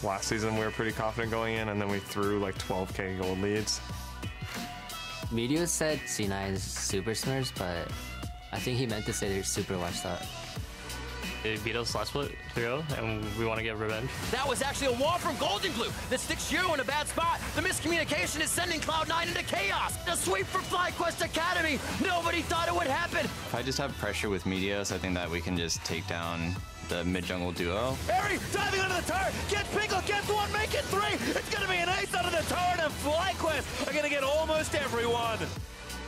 last season we were pretty confident going in, and then we threw like 12K gold leads. Meteor said C9 is super smurfs, but I think he meant to say they're super washed up. They beat us last split 3-0, and we want to get revenge. That was actually a wall from Golden Glue that sticks Shiro in a bad spot. The miscommunication is sending Cloud9 into chaos. A sweep for FlyQuest Academy. Nobody thought it would happen. If I just have pressure with Meteos, I think that we can just take down the mid-jungle duo. Harry diving under the turret. Gets Pinkle, gets one, make it three. It's going to be an ace under the turret, and FlyQuest are going to get almost everyone.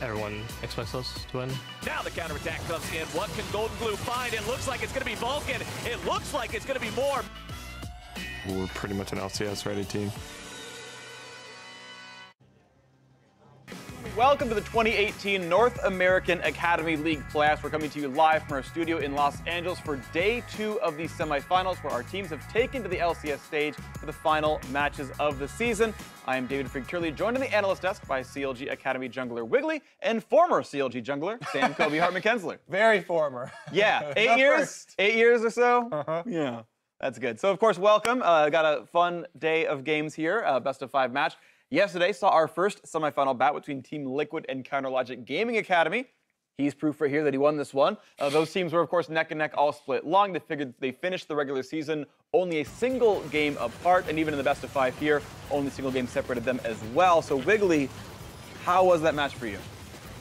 Everyone expects us to win. Now the counterattack comes in. What can Golden Glue find? It looks like it's going to be Vulcan. It looks like it's going to be more. We're pretty much an LCS ready team. Welcome to the 2018 North American Academy League playoffs. We're coming to you live from our studio in Los Angeles for day 2 of the semifinals, where our teams have taken to the LCS stage for the final matches of the season. I am David FLYQR, joined in the analyst desk by CLG Academy jungler Wiggly and former CLG jungler Sam Kobe Hartman-Kensler. Very former. Yeah, 8 years? 8 years or so? Uh-huh. Yeah, that's good. So, of course, welcome. Got a fun day of games here, best of 5 match. Yesterday saw our first semifinal bout between Team Liquid and Counterlogic Gaming Academy. He's proof right here that he won this one. Those teams were, of course, neck and neck, all split long. They figured they finished the regular season only a single game apart, and even in the best of 5 here, only a single game separated them as well. So, Wiggly, how was that match for you?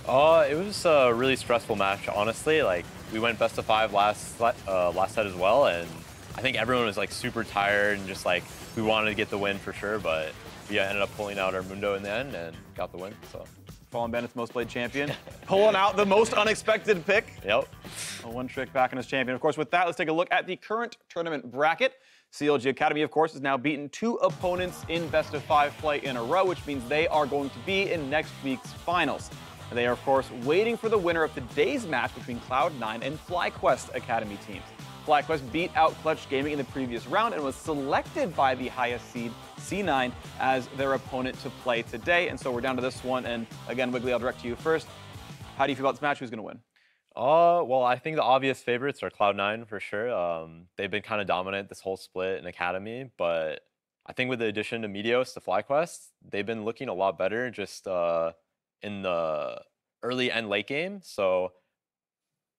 It was a really stressful match, honestly. Like, we went best of 5 last set as well, and I think everyone was like super tired and just like we wanted to get the win for sure, but we ended up pulling out our Mundo in the end and got the win. So, Fallen Bandit's most played champion, pulling out the most unexpected pick. Yep. A one trick back in his champion. Of course, with that, let's take a look at the current tournament bracket. CLG Academy, of course, has now beaten 2 opponents in best of 5 play in a row, which means they are going to be in next week's finals. They are, of course, waiting for the winner of today's match between Cloud9 and FlyQuest Academy teams. FlyQuest beat out Clutch Gaming in the previous round and was selected by the highest seed, C9, as their opponent to play today. And so we're down to this one. And again, Wiggly, I'll direct to you first. How do you feel about this match? Who's going to win? Well, I think the obvious favorites are Cloud9 for sure. They've been kind of dominant this whole split in Academy, but I think with the addition of Meteos to FlyQuest, they've been looking a lot better just in the early and late game. So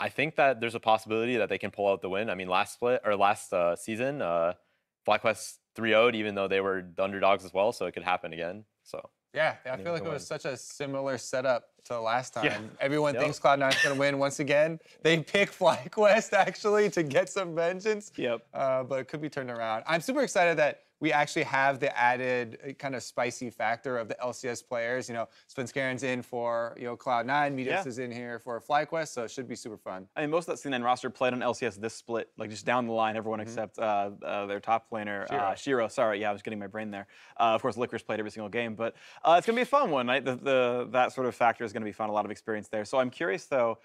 I think that there's a possibility that they can pull out the win. I mean, last season, FlyQuest 3-0'd, even though they were the underdogs as well, so it could happen again. So yeah, I feel like it was such a similar setup to last time. Yeah. Everyone thinks Cloud9's going to win once again. They pick FlyQuest, actually, to get some vengeance. Yep. But it could be turned around. I'm super excited that we actually have the added kind of spicy factor of the LCS players. You know, Svenskaren's in for, Cloud9. Meteos is in here for FlyQuest, so it should be super fun. I mean, most of that C9 roster played on LCS this split, like just down the line, everyone except their top laner, Shiro. Sorry, yeah, I was getting my brain there. Of course, LICKR's played every single game, but it's going to be a fun one, right? That sort of factor is going to be fun, a lot of experience there. So I'm curious, though,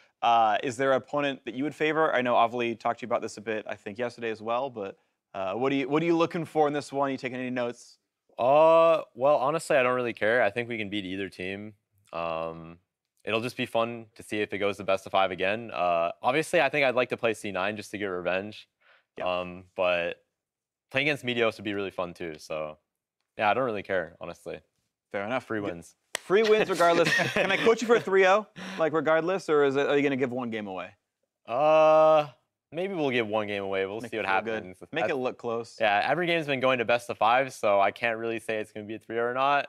is there an opponent that you would favor? I know Avli talked to you about this a bit, I think, yesterday as well, but what are you looking for in this one? Are you taking any notes? Well, honestly, I don't really care. I think we can beat either team. It'll just be fun to see if it goes to best of 5 again. Obviously, I think I'd like to play C9 just to get revenge. Yep. But playing against Meteos would be really fun too. So, yeah, I don't really care, honestly. Fair enough. Free wins. Free wins regardless. Can I coach you for a 3-0, like regardless, or are you going to give one game away? Maybe we'll give one game away. We'll see what happens. Make it look close. Yeah, every game's been going to best of 5, so I can't really say it's going to be a 3-0 or not.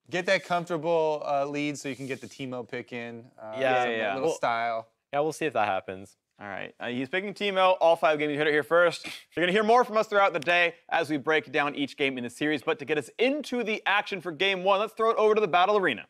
Get that comfortable lead so you can get the Teemo pick in. Yeah. Little style. Yeah, we'll see if that happens. All right. He's picking Teemo. All 5 games. You heard it here first. You're going to hear more from us throughout the day as we break down each game in the series. But to get us into the action for game 1, let's throw it over to the Battle Arena.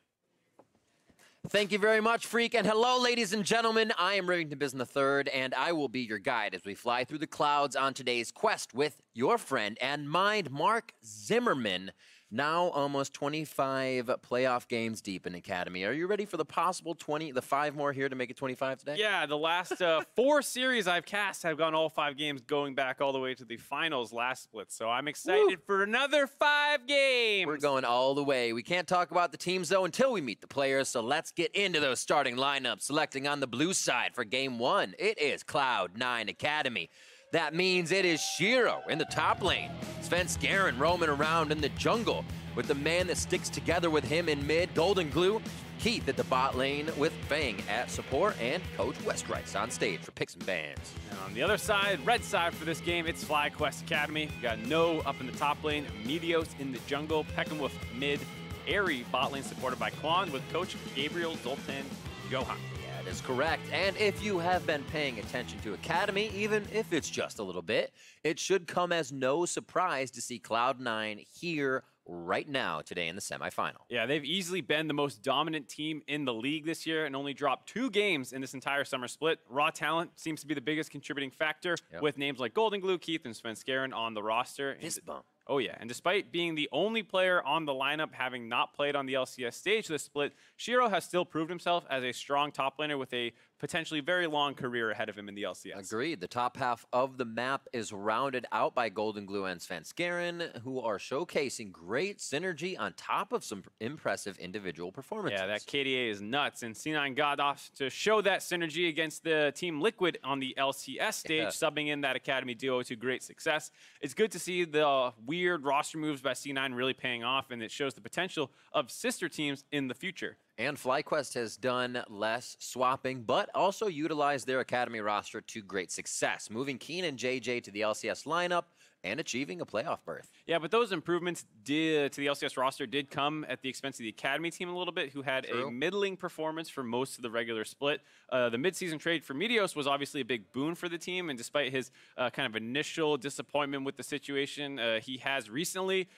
Thank you very much, Freak. And hello, ladies and gentlemen. I am Rivington Bisson III, and I will be your guide as we fly through the clouds on today's quest with your friend and mind, Mark Zimmerman. Now almost 25 playoff games deep in Academy. Are you ready for the possible 20, the 5 more here to make it 25 today? Yeah, the last 4 series I've cast have gone all 5 games, going back all the way to the finals last split. So I'm excited for another 5 games. We're going all the way. We can't talk about the teams, though, until we meet the players. So let's get into those starting lineups. Selecting on the blue side for game 1, it is Cloud9 Academy. That means it is Shiro in the top lane. FLYKR roaming around in the jungle with the man that sticks together with him in mid, Golden Glue. Keith at the bot lane with Fang at support, and Coach Westrice on stage for picks and bans. And on the other side, red side for this game, it's FlyQuest Academy. We got No up in the top lane, Meteos in the jungle, Peckenwolf mid, Airy bot lane supported by Klon with Coach Gabriel, Zoltan, Johan. That is correct. And if you have been paying attention to Academy, even if it's just a little bit, it should come as no surprise to see Cloud9 here right now today in the semifinal. Yeah, they've easily been the most dominant team in the league this year and only dropped 2 games in this entire summer split. Raw talent seems to be the biggest contributing factor with names like Golden Glue, Keith, and FLYKR on the roster. Fist bump. Oh, yeah. And despite being the only player on the lineup having not played on the LCS stage this split, Shiro has still proved himself as a strong top laner with a potentially very long career ahead of him in the LCS. Agreed. The top half of the map is rounded out by Golden Glue and FLYKR, who are showcasing great synergy on top of some impressive individual performances. Yeah, that KDA is nuts. And C9 got off to show that synergy against the Team Liquid on the LCS stage, subbing in that Academy duo to great success. It's good to see the weird roster moves by C9 really paying off, and it shows the potential of sister teams in the future. And FlyQuest has done less swapping, but also utilized their Academy roster to great success, moving Keen and JJ to the LCS lineup and achieving a playoff berth. Yeah, but those improvements to the LCS roster did come at the expense of the Academy team a little bit, who had a middling performance for most of the regular split. The midseason trade for Meteos was obviously a big boon for the team, and despite his kind of initial disappointment with the situation, he has recently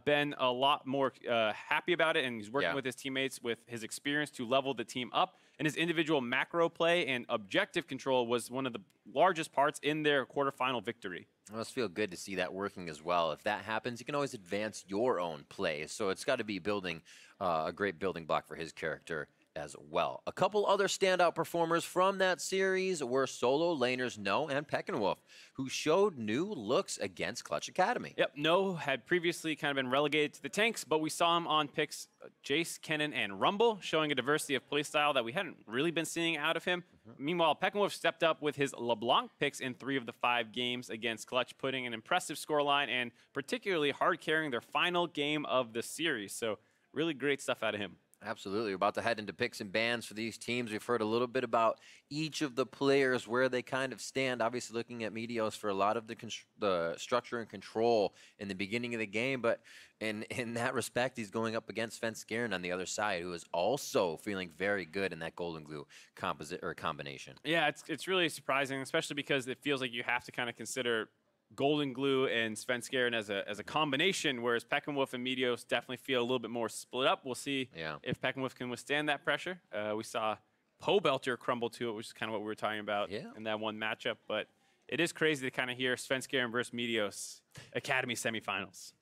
been a lot more happy about it, and he's working with his teammates with his experience to level the team up. And his individual macro play and objective control was one of the largest parts in their quarterfinal victory. It must feel good to see that working as well. If that happens, you can always advance your own play. So it's got to be building a great building block for his character as well. A couple other standout performers from that series were solo laners No and Peckenwolf, who showed new looks against Clutch Academy. Yep, No had previously kind of been relegated to the tanks, but we saw him on picks Jace, Kennen, and Rumble, showing a diversity of playstyle that we hadn't really been seeing out of him. Meanwhile, Peckenwolf stepped up with his LeBlanc picks in 3 of the 5 games against Clutch, putting an impressive scoreline and particularly hard carrying their final game of the series. So really great stuff out of him. Absolutely. We're about to head into picks and bans for these teams. We've heard a little bit about each of the players, where they kind of stand. Obviously looking at Meteos for a lot of the structure and control in the beginning of the game, but in that respect, he's going up against FLYKR on the other side, who is also feeling very good in that Golden Glue combination. Yeah, it's really surprising, especially because it feels like you have to kind of consider Golden Glue and FLYKR as a combination, whereas Peckenwolf and Meteos definitely feel a little bit more split up. We'll see if Peckenwolf can withstand that pressure. We saw Pobelter crumble to it, which is kind of what we were talking about in that one matchup. But it is crazy to kind of hear FLYKR versus Meteos Academy semifinals.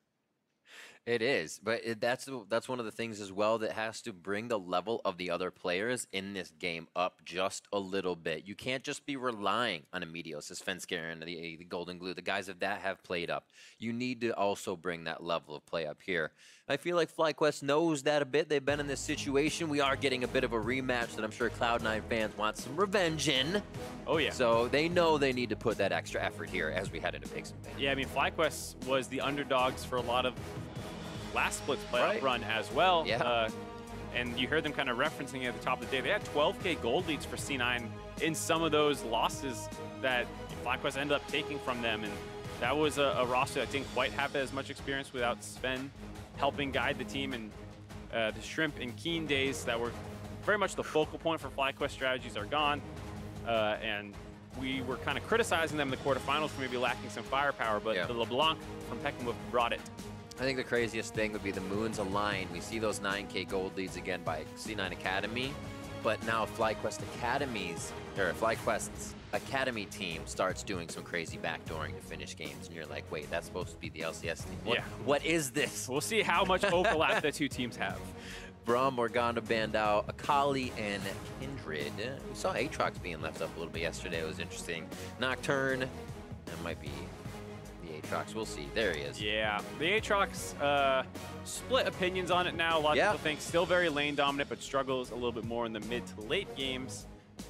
It is, but that's one of the things as well that has to bring the level of the other players in this game up just a little bit. You can't just be relying on a Meteos, as FLYKR and the Golden Glue, the guys that have played up. You need to also bring that level of play up here. I feel like FlyQuest knows that a bit. They've been in this situation. We are getting a bit of a rematch that I'm sure Cloud9 fans want some revenge in. Oh, yeah. So they know they need to put that extra effort here as we head into picks and bans. Yeah, I mean, FlyQuest was the underdogs for a lot of last split's playoff run as well. Yeah. And you heard them kind of referencing at the top of the day. They had 12K gold leads for C9 in some of those losses that FlyQuest ended up taking from them. And that was a roster that didn't quite have as much experience without Sven helping guide the team. And the Shrimp and Keen days that were very much the focal point for FlyQuest strategies are gone. And we were kind of criticizing them in the quarterfinals for maybe lacking some firepower, but the LeBlanc from Peckenwolf brought it. I think the craziest thing would be the moons align. We see those 9K gold leads again by C9 Academy, but now FlyQuest's Academy team starts doing some crazy backdooring to finish games, and you're like, wait, that's supposed to be the LCS team. What is this? We'll see how much overlap the two teams have. Braum, Morgana, Bandao, Akali, and Kindred. We saw Aatrox being left up a little bit yesterday. It was interesting. Nocturne, that might be Aatrox. We'll see. There he is. Yeah. The Aatrox, split opinions on it now. A lot of people think still very lane dominant, but struggles a little bit more in the mid to late games.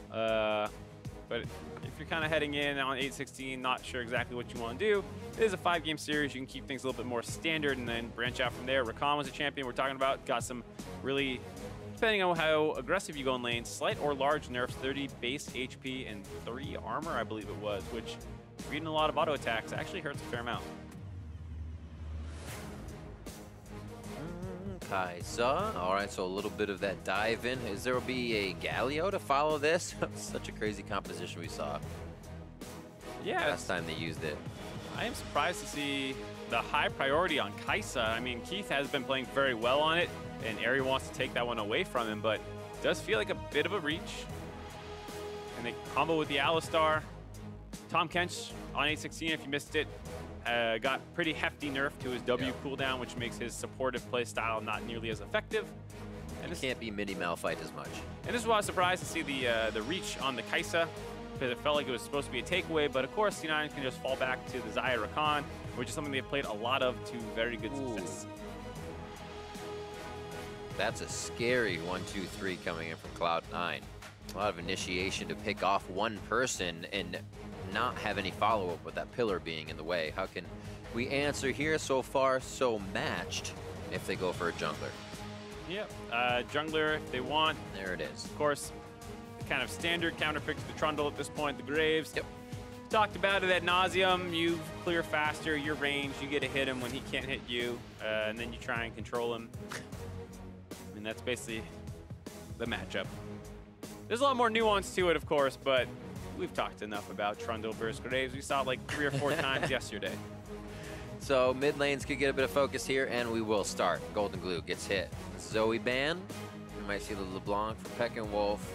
But if you're kind of heading in on 8-16, not sure exactly what you want to do, it is a 5-game series. You can keep things a little bit more standard and then branch out from there. Rakan was a champion we're talking about. Got some really, depending on how aggressive you go in lane, slight or large nerfs, 30 base HP and 3 armor, I believe it was, which, reading a lot of auto attacks, actually hurts a fair amount. Kaisa. All right, so a little bit of that dive in. Is there will be a Galio to follow this? Such a crazy composition we saw. Yeah. Last time they used it. I am surprised to see the high priority on Kaisa. I mean, Keith has been playing very well on it, and Ari wants to take that one away from him, but it does feel like a bit of a reach. And they combo with the Alistar. Tom Kench on 8-16, if you missed it, got pretty hefty nerf to his W cooldown, which makes his supportive play style not nearly as effective. And it can't be midi Malphite as much. And this is why I was surprised to see the reach on the Kaisa, because it felt like it was supposed to be a takeaway, but of course C9 can just fall back to the Xayah Rakan, which is something they've played a lot of to very good success. That's a scary 1-2-3 coming in from Cloud9. A lot of initiation to pick off one person and not have any follow-up with that pillar being in the way. How can we answer here? So far, so matched if they go for a jungler. Yep, jungler if they want. There it is. Of course, kind of standard counter pick to the Trundle at this point, the Graves. Yep. Talked about it ad nauseum. You clear faster, your range, you get to hit him when he can't hit you, and then you try and control him. I mean, that's basically the matchup. There's a lot more nuance to it, of course, but we've talked enough about Trundle versus Graves. We saw it like 3 or 4 times yesterday. So mid lanes could get a bit of focus here, and we will start. Golden Glue gets hit. Zoe ban. We might see the LeBlanc for Peck and Wolf.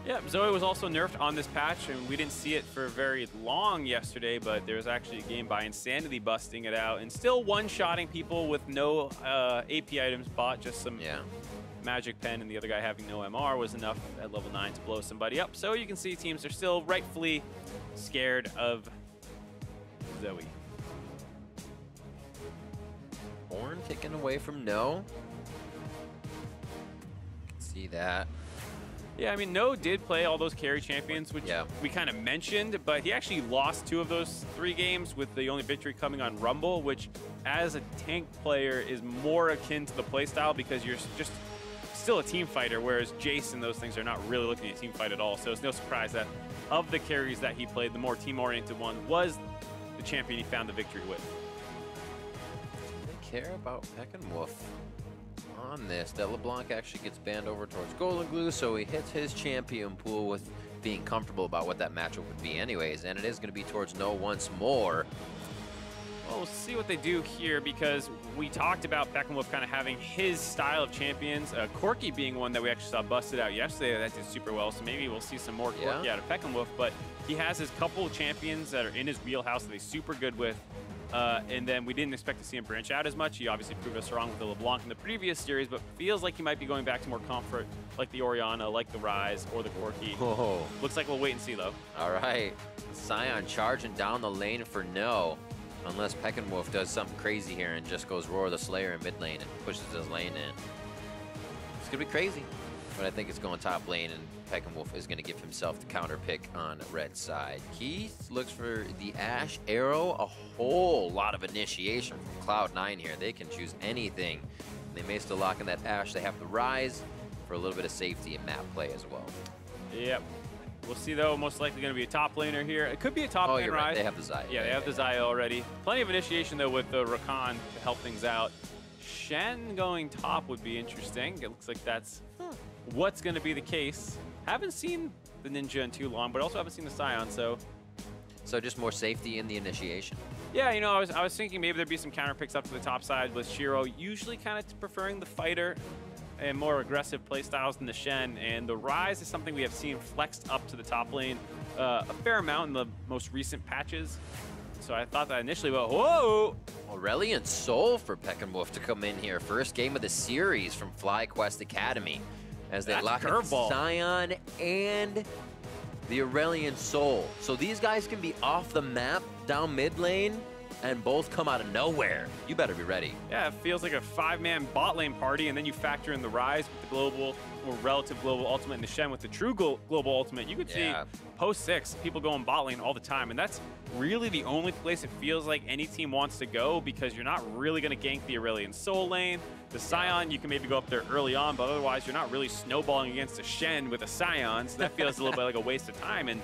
Yeah, Zoe was also nerfed on this patch, and we didn't see it for very long yesterday, but there was actually a game by Insanity busting it out, and still one-shotting people with no AP items bought, just some magic pen, and the other guy having no MR was enough at level 9 to blow somebody up. So you can see teams are still rightfully scared of Zoe. Horn taken away from No. Can see that. Yeah, I mean, No did play all those carry champions, which we kind of mentioned, but he actually lost 2 of those 3 games with the only victory coming on Rumble, which as a tank player is more akin to the playstyle because you're just still a team fighter, whereas Jace and those things are not really looking at team fight at all. So it's no surprise that of the carries that he played, the more team-oriented one was the champion he found the victory with. Do they care about Peck and Wolf on this? That LeBlanc actually gets banned over towards Golden Glue, so he hits his champion pool with being comfortable about what that matchup would be anyways, and it is going to be towards No once more. Well, we'll see what they do here because we talked about Beckenwolf kind of having his style of champions. Corky being one that we actually saw busted out yesterday that did super well, so maybe we'll see some more Corky out of Beckenwolf, but he has his couple of champions that are in his wheelhouse that he's super good with. And then we didn't expect to see him branch out as much. He obviously proved us wrong with the LeBlanc in the previous series, but feels like he might be going back to more comfort, like the Orianna, like the Ryze, or the Corky. Looks like we'll wait and see, though. All right. Sion charging down the lane for No. Unless Peck and Wolf does something crazy here and just goes Roar the Slayer in mid lane and pushes his lane in. It's going to be crazy. But I think it's going top lane, and Peck and Wolf is going to give himself the counter pick on red side. Keith looks for the Ash Arrow. A whole lot of initiation from Cloud9 here. They can choose anything. They may still lock in that Ash. They have the Rise for a little bit of safety and map play as well. Yep. We'll see, though. Most likely going to be a top laner here. It could be a top lane Rise. Right. They have the Xayah. Yeah, they have the Xayah already. Plenty of initiation, though, with the Rakan to help things out. Shen going top would be interesting. It looks like that's what's going to be the case. Haven't seen the Ninja in too long, but also haven't seen the Sion, so just more safety in the initiation. Yeah, you know, I was thinking maybe there'd be some counter picks up to the top side with Shiro, usually kind of preferring the fighter and more aggressive playstyles than the Shen, and the Rise is something we have seen flexed up to the top lane a fair amount in the most recent patches. So I thought that initially, but whoa! Aurelion Sol for Peck and Wolf to come in here. First game of the series from FlyQuest Academy as they lock in Sion and the Aurelion Sol. So these guys can be off the map down mid lane and both come out of nowhere. You better be ready. Yeah, it feels like a 5-man bot lane party, and then you factor in the Rise with the global or relative global ultimate and the Shen with the true global ultimate. You could see post 6 people going bot lane all the time, and that's really the only place it feels like any team wants to go, because you're not really going to gank the Aurelion Soul lane. The Scion, you can maybe go up there early on, but otherwise you're not really snowballing against a Shen with a Scion, so that feels a little bit like a waste of time. And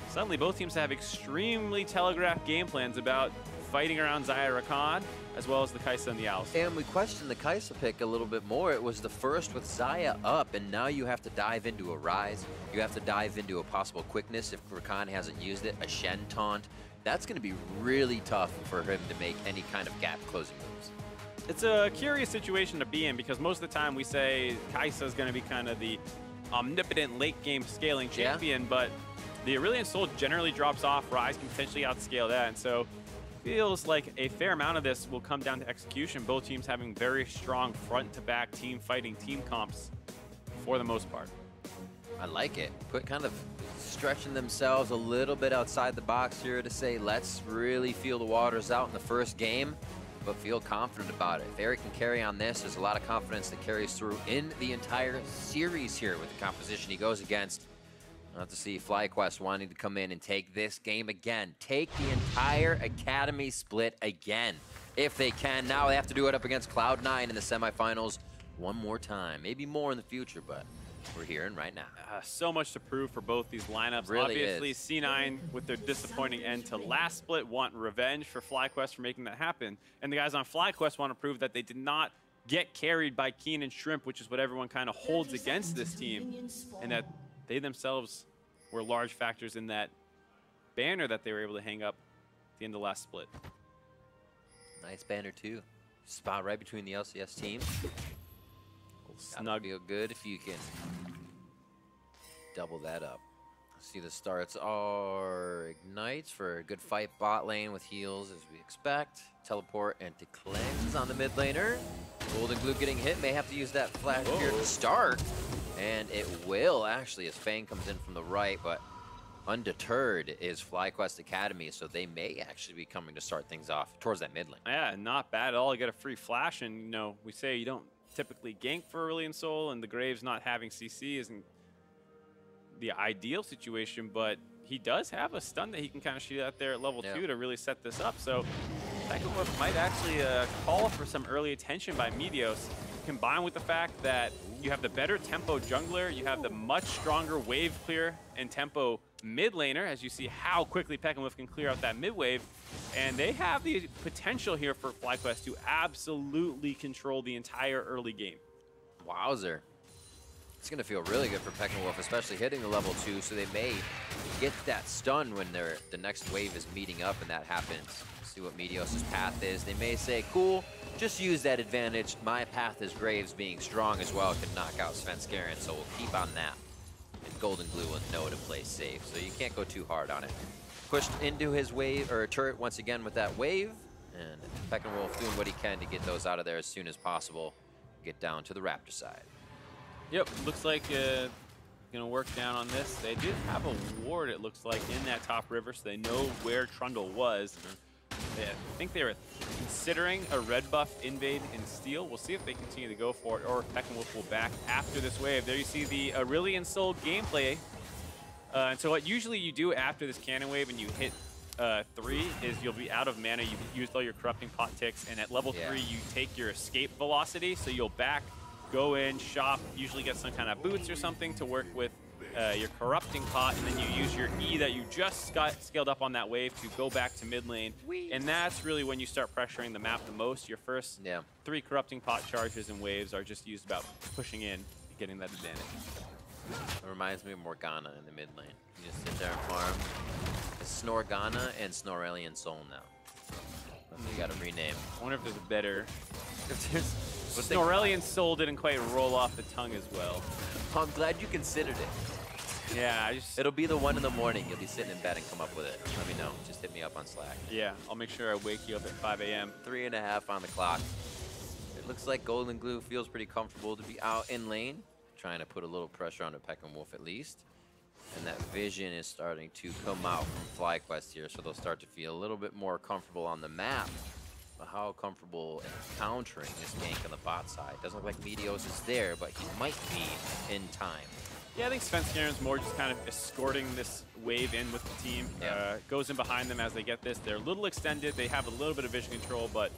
suddenly both teams have extremely telegraphed game plans about fighting around Xayah Rakan, as well as the Kai'Sa and the Owls. And we questioned the Kai'Sa pick a little bit more. It was the first with Xayah up, and now you have to dive into a Rise. You have to dive into a possible quickness if Rakan hasn't used it, a Shen taunt. That's going to be really tough for him to make any kind of gap closing moves. It's a curious situation to be in, because most of the time we say Kai'Sa is going to be kind of the omnipotent late game scaling champion, but the Aurelion Soul generally drops off. Rise can potentially outscale that, and so feels like a fair amount of this will come down to execution. Both teams having very strong front-to-back team fighting team comps for the most part. I like it. Kind of stretching themselves a little bit outside the box here to say, let's really feel the waters out in the first game, but feel confident about it. If Eric can carry on this, there's a lot of confidence that carries through in the entire series here with the composition he goes against. We'll have to see FlyQuest wanting to come in and take this game again. Take the entire Academy split again. If they can. Now they have to do it up against Cloud9 in the semifinals one more time. Maybe more in the future, but we're here and right now. So much to prove for both these lineups. Really Obviously, C9, with their disappointing end to last split, want revenge for FlyQuest for making that happen. And the guys on FlyQuest want to prove that they did not get carried by Keen and Shrimp, which is what everyone kind of holds against this team, and that they themselves were large factors in that banner that they were able to hang up at the end of the last split. Nice banner too. Spot right between the LCS teams. Snug. Feel good if you can double that up. See, the starts are ignites for a good fight bot lane with heals as we expect. Teleport and to cleanse on the mid laner. Golden Glue getting hit, may have to use that flash here to start. And it will actually as Fang comes in from the right, but undeterred is FlyQuest Academy, so they may actually be coming to start things off towards that mid lane. Yeah, not bad at all. You get a free flash, and you know, we say you don't typically gank for Aurelion Soul, and the Graves not having CC isn't the ideal situation, but he does have a stun that he can kind of shoot out there at level 2 to really set this up. So FlyQuest might actually call for some early attention by Meteos, combined with the fact that you have the better tempo jungler, you have the much stronger wave clear and tempo mid laner, as you see how quickly Pekkenwolf can clear out that mid wave, and they have the potential here for FlyQuest to absolutely control the entire early game. Wowzer. It's going to feel really good for Pekkenwolf, especially hitting the level 2, so they may get that stun when the next wave is meeting up and that happens. See what Meteos' path is. They may say, cool, just use that advantage. My path is Graves being strong as well, can knock out Svenskeren, so we'll keep on that. And Golden Glue will know to play safe, so you can't go too hard on it. Pushed into his wave, or turret once again with that wave, and Pekkenwolf doing what he can to get those out of there as soon as possible. Get down to the Raptor side. Yep, looks like gonna work down on this. They did have a ward, it looks like, in that top river, so they know where Trundle was. I think they were considering a red buff invade in Steel. We'll see if they continue to go for it, or if Pekkenwolf will back after this wave. There you see the Aurelion Soul gameplay. And so what usually you do after this cannon wave and you hit 3 is you'll be out of mana, you've used all your corrupting pot ticks, and at level 3 you take your escape velocity, so you'll back, go in, shop, usually get some kind of boots or something to work with your corrupting pot, and then you use your E that you just got scaled up on that wave to go back to mid lane. And that's really when you start pressuring the map the most. Your first 3 corrupting pot charges and waves are just used about pushing in, getting that advantage. It reminds me of Morgana in the mid lane. You just sit there and farm. It's Snorgana and Snorelian Soul now. You gotta rename. I wonder if there's a better... Snorelian Soul didn't quite roll off the tongue as well. I'm glad you considered it. Yeah, it'll be the 1 in the morning. You'll be sitting in bed and come up with it. Let me know. Just hit me up on Slack. Yeah, I'll make sure I wake you up at 5 a.m. 3.5 on the clock. It looks like Golden Glue feels pretty comfortable to be out in lane, trying to put a little pressure on the Pekkenwolf at least. And that vision is starting to come out from FlyQuest here, so they'll start to feel a little bit more comfortable on the map. But how comfortable countering this gank on the bot side? Doesn't look like Meteos is there, but he might be in time. Yeah, I think Svenskaren's more just kind of escorting this wave in with the team. Yeah. Goes in behind them as they get this. They're a little extended. They have a little bit of vision control, but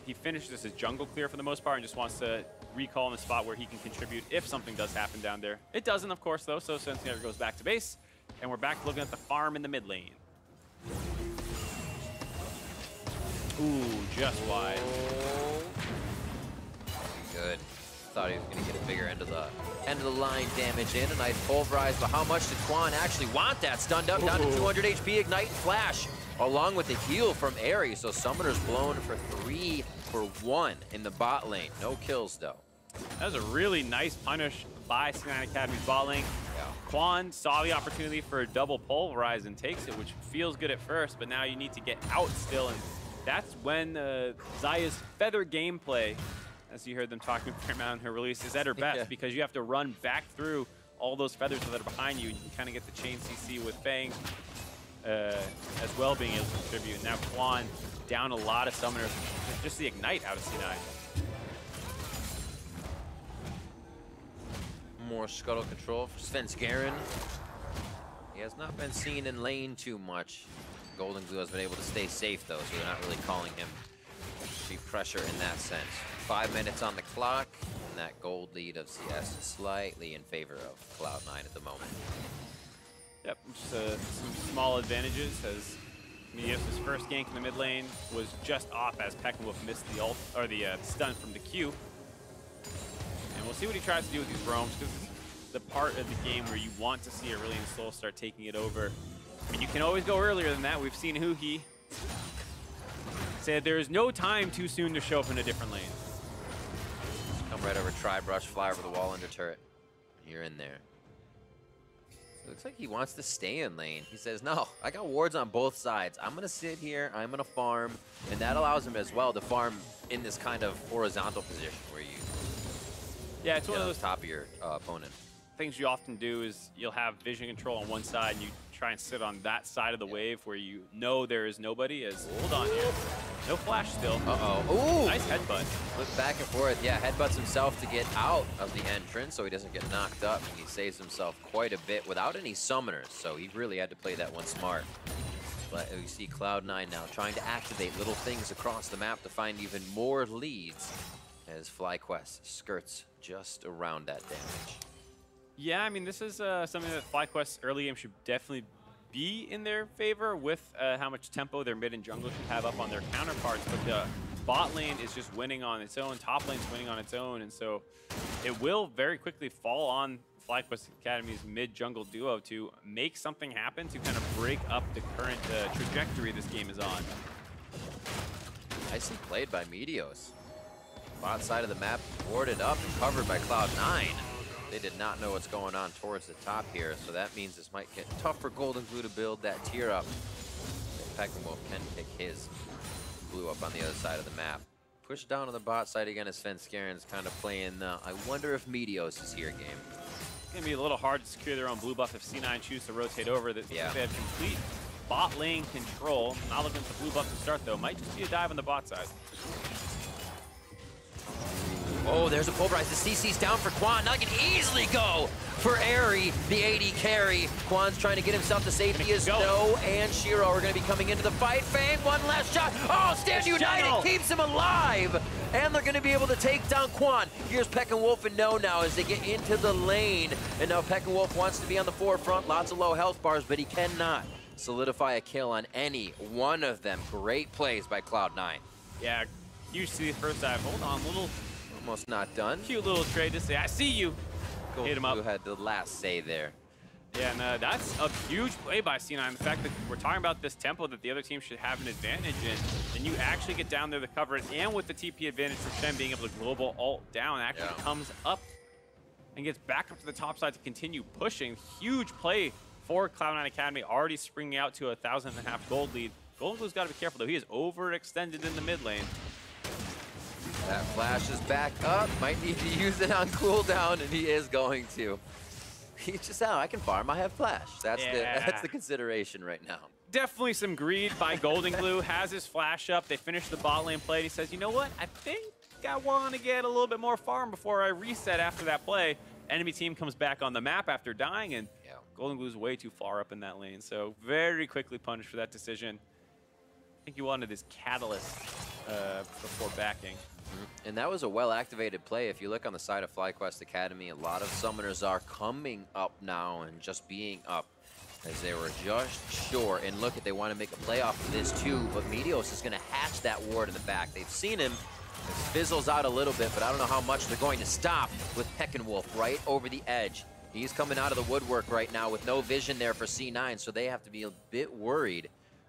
he finished this as jungle clear for the most part and just wants to recall in a spot where he can contribute if something does happen down there. It doesn't, of course, though, so Svenskaren goes back to base, and we're back looking at the farm in the mid lane. Ooh, just wide. Good. Thought he was going to get a bigger end of the line damage in. A nice pulverize, but how much did Quan actually want that? Stunned up, down to 200 HP, Ignite and Flash, along with the heal from Ares. So Summoner's blown for 3 for 1 in the bot lane. No kills, though. That was a really nice punish by C9 Academy's bot lane. Yeah. Quan saw the opportunity for a double pulverize and takes it, which feels good at first, but now you need to get out still, and that's when Xayah's feather gameplay, as you heard them talking a fair amount in her release, is at her best because you have to run back through all those feathers that are behind you, and you can kind of get the chain CC with Fang as well being able to contribute. Now Quan down a lot of summoners, just the Ignite out of C9. More scuttle control for Svenskaren. He has not been seen in lane too much. Golden Glue has been able to stay safe, though, so they're not really calling him to pressure in that sense. 5 minutes on the clock, and that gold lead of CS is slightly in favor of Cloud9 at the moment. Yep, just some small advantages as Meteos' first gank in the mid lane was just off as Peckenwolf missed the ult, or the stun from the Q. And we'll see what he tries to do with these roams, because it's the part of the game where you want to see Aurelion Sol start taking it over. I mean, you can always go earlier than that. We've seen Huhi said there is no time too soon to show up in a different lane. Come right over, Tri-Brush, fly over the wall under turret. You're in there. So it looks like he wants to stay in lane. He says, no, I got wards on both sides. I'm going to sit here, I'm going to farm, and that allows him as well to farm in this kind of horizontal position where you it's one of those top of your opponent. Things you often do is you'll have vision control on one side and you try and sit on that side of the wave where you know there is nobody. As hold on here, no flash still. Ooh, nice headbutt. Flip back and forth. Yeah, headbutts himself to get out of the entrance so he doesn't get knocked up, and he saves himself quite a bit without any summoners, so he really had to play that one smart. But we see Cloud9 now trying to activate little things across the map to find even more leads as FlyQuest skirts just around that damage. Yeah, I mean, this is something that FlyQuest early game should definitely be in their favor with how much tempo their mid and jungle should have up on their counterparts. But the bot lane is just winning on its own, top lane's winning on its own, and so it will very quickly fall on FlyQuest Academy's mid-jungle duo to make something happen to kind of break up the current trajectory this game is on. Nicely played by Meteos. Bot side of the map warded up and covered by Cloud9. They did not know what's going on towards the top here, so that means this might get tough for Golden Glue to build that tier up. Peckenwolf can pick his blue up on the other side of the map. Push down on the bot side again as Svenskaren's kind of playing I wonder if Meteos is here game. It's going to be a little hard to secure their own blue buff if C9 choose to rotate over. They have complete bot lane control. Not looking for the blue buff to start, though. Might just be a dive on the bot side. Oh, there's a pulverize. The CC's down for Quan. Now can easily go for Airy, the AD carry. Quan's trying to get himself to safety as No and Shiro are going to be coming into the fight. Fang, one last shot. Oh, Stand United keeps him alive. And they're going to be able to take down Quan. Here's Peckenwolf and No now as they get into the lane. And now Peckenwolf wants to be on the forefront. Lots of low health bars, but he cannot solidify a kill on any one of them. Great plays by Cloud9. Yeah, huge see first dive. Hold on, little... Almost not done. Cute little trade to say, I see you. Hit him up. Who had the last say there. Yeah, and that's a huge play by C9. The fact that we're talking about this tempo that the other team should have an advantage in, and you actually get down there to cover it, and with the TP advantage for Shen being able to global ult down, actually comes up and gets back up to the top side to continue pushing. Huge play for Cloud9 Academy, already springing out to a 1,500 gold lead. Golden Glue's got to be careful, though. He is overextended in the mid lane. That flash is back up. Might need to use it on cooldown, and he is going to. He's just out. I can farm. I have flash. That's the consideration right now. Definitely some greed by Golden Glue. Has his flash up. They finish the bot lane play. And he says, you know what? I think I want to get a little bit more farm before I reset after that play. Enemy team comes back on the map after dying, and Golden Glue's way too far up in that lane. So very quickly punished for that decision. I think he wanted his catalyst before backing. And that was a well-activated play. If you look on the side of FlyQuest Academy, a lot of summoners are coming up now and just being up as they were just short. And look, they want to make a play off of this too, but Meteos is going to hatch that ward in the back. They've seen him. It fizzles out a little bit, but I don't know how much they're going to stop with Peckinwolf right over the edge. He's coming out of the woodwork right now with no vision there for C9, so they have to be a bit worried.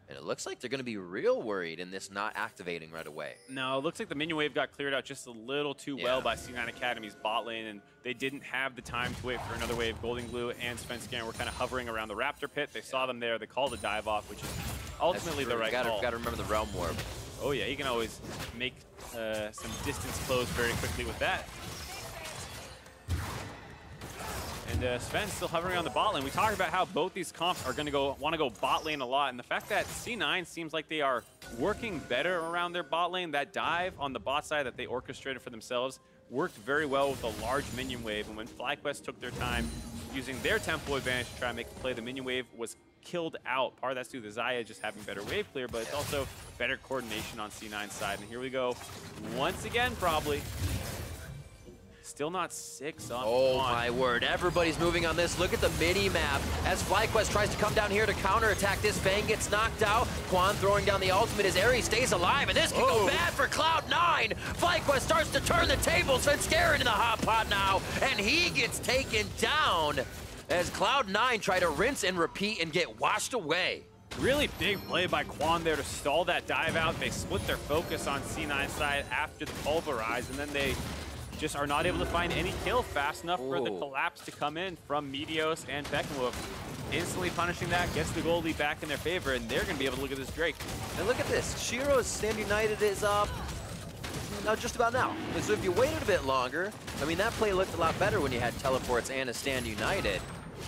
And it looks like they're going to be real worried in this not activating right away. No, it looks like the minion wave got cleared out just a little too well by C9 Academy's bot lane, and they didn't have the time to wait for another wave. Golden Glue and Svenskeren were kind of hovering around the Raptor pit. They saw them there. They called a dive off, which is ultimately the right call. Got to remember the Realm Warp. Oh yeah, he can always make some distance close very quickly with that. And Sven's still hovering on the bot lane. We talked about how both these comps are going to want to go bot lane a lot, and the fact that C9 seems like they are working better around their bot lane. That dive on the bot side that they orchestrated for themselves worked very well with a large minion wave, and when FlyQuest took their time using their tempo advantage to try and make the play, the minion wave was killed out. Part of that's due to Xayah just having better wave clear, but it's also better coordination on C9's side. And here we go once again, probably. Still not 6 on Oh one. my word, everybody's moving on this. Look at the mini-map as FlyQuest tries to come down here to counterattack this. Fang gets knocked out. Quan throwing down the ultimate as Ares stays alive, and this can go bad for Cloud9. FlyQuest starts to turn the tables. Svenskeren in the hot pot now, and he gets taken down as Cloud9 try to rinse and repeat and get washed away. Really big play by Quan there to stall that dive out. They split their focus on C9's side after the pulverize, and then they just are not able to find any kill fast enough for the collapse to come in from Meteos and Peckinwolf. Instantly punishing that, gets the goal lead back in their favor, and they're going to be able to look at this Drake. And look at this, Shiro's Stand United is up now, just about now. So if you waited a bit longer, I mean, that play looked a lot better when you had teleports and a Stand United.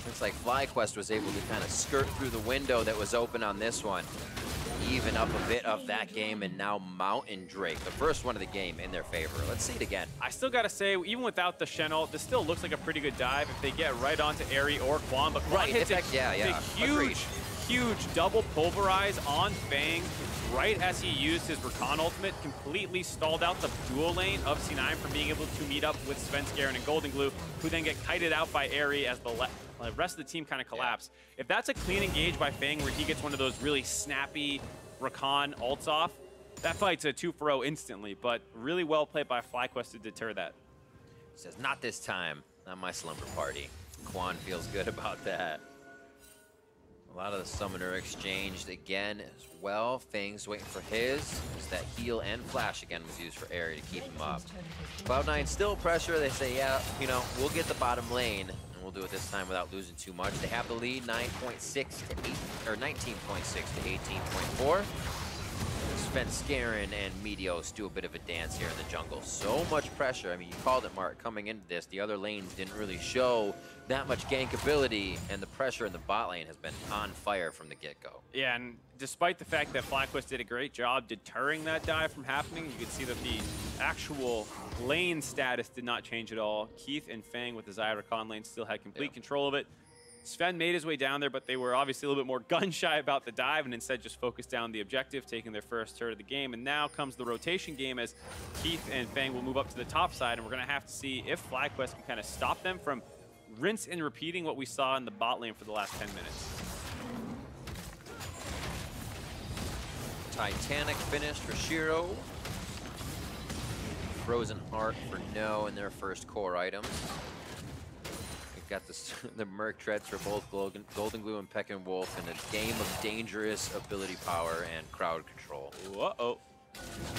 Looks like FlyQuest was able to kind of skirt through the window that was open on this one. Even up a bit of that game, and now Mountain Drake, the first one of the game, in their favor. Let's see it again. I still got to say, even without the Shen ult, this still looks like a pretty good dive if they get right onto Aerie or Quan. But Quan hits a huge double pulverize on Fang right as he used his Rakan ultimate, completely stalled out the dual lane of C9 from being able to meet up with Svenskeren and Golden Glue, who then get kited out by Aerie as the rest of the team kind of collapse. If that's a clean engage by Fang where he gets one of those really snappy Rakan ults off, that fight's a 2-for-0 instantly, but really well played by FlyQuest to deter that. He says, not this time, not my slumber party. Quan feels good about that. A lot of the summoner exchanged again as well. Fang's waiting for his, as that heal and flash again was used for Aerie to keep him up. Cloud9 still pressure. They say, yeah, you know, we'll get the bottom lane. We'll do it this time without losing too much. They have the lead, 19.6 to 18.4. Svenskeren and Meteos do a bit of a dance here in the jungle. So much pressure. I mean, you called it, Mark, coming into this. The other lanes didn't really show that much gank ability, and the pressure in the bot lane has been on fire from the get-go. Yeah, and despite the fact that FlyQuest did a great job deterring that dive from happening, you can see that the actual lane status did not change at all. Keith and Fang with the Xayah Rakan lane still had complete control of it. Sven made his way down there, but they were obviously a little bit more gun-shy about the dive and instead just focused down the objective, taking their first turret of the game. And now comes the rotation game as Keith and Fang will move up to the top side, and we're going to have to see if FlyQuest can kind of stop them from rinse and repeating what we saw in the bot lane for the last 10 minutes. Titanic finish for Shiro. Frozen Heart for No in their first core items. Got the Merc Treads for both Golden Glue and Peckinwolf in a game of dangerous ability power and crowd control. Uh-oh.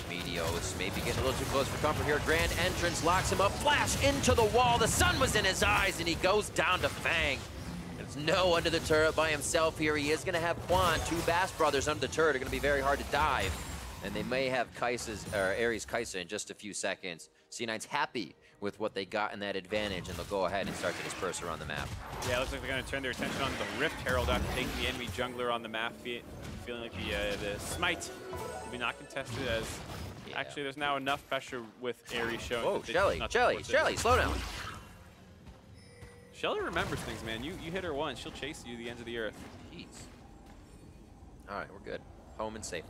Meteos maybe getting a little too close for comfort here. Grand entrance locks him up. Flash into the wall. The sun was in his eyes, and he goes down to Fang. It's No under the turret by himself here. He is going to have Quan. Two Bass brothers under the turret are going to be very hard to dive. And they may have Ares Kaisa in just a few seconds. C9's happy with what they got in that advantage, and they'll go ahead and start to disperse around the map. Yeah, it looks like they're going to turn their attention on the Rift Herald after taking the enemy jungler on the map, feeling like the smite will be not contested as actually there's now enough pressure with Ares showing. Whoa, Shelly, slow down. Shelly remembers things, man. You hit her once, she'll chase you to the ends of the earth. Jeez. All right, we're good. Home and safe.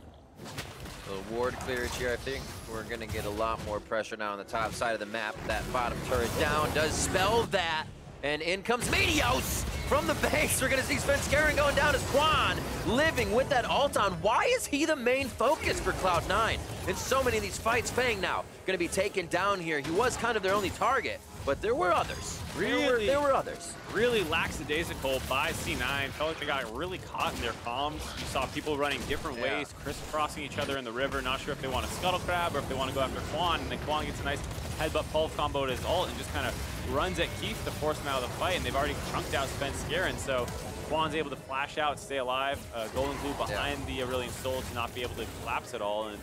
A little ward clearage here. I think we're going to get a lot more pressure now on the top side of the map. That bottom turret down does spell that. And in comes Meteos from the base. We're going to see FLYQR going down as Quan living with that ult on. Why is he the main focus for Cloud9? In so many of these fights, Fang now going to be taken down here. He was kind of their only target, but there were others. There were others. Really lackadaisical by C9. Felt like they got really caught in their comms. You saw people running different ways, crisscrossing each other in the river. Not sure if they want to scuttle crab or if they want to go after Quan. And then Quan gets a nice headbutt pulse combo to his ult and just kind of runs at Keith to force him out of the fight. And they've already chunked out FLYQR. So Quan's able to flash out, stay alive. Golden Glue behind the Aurelion Soul to not be able to collapse at all. And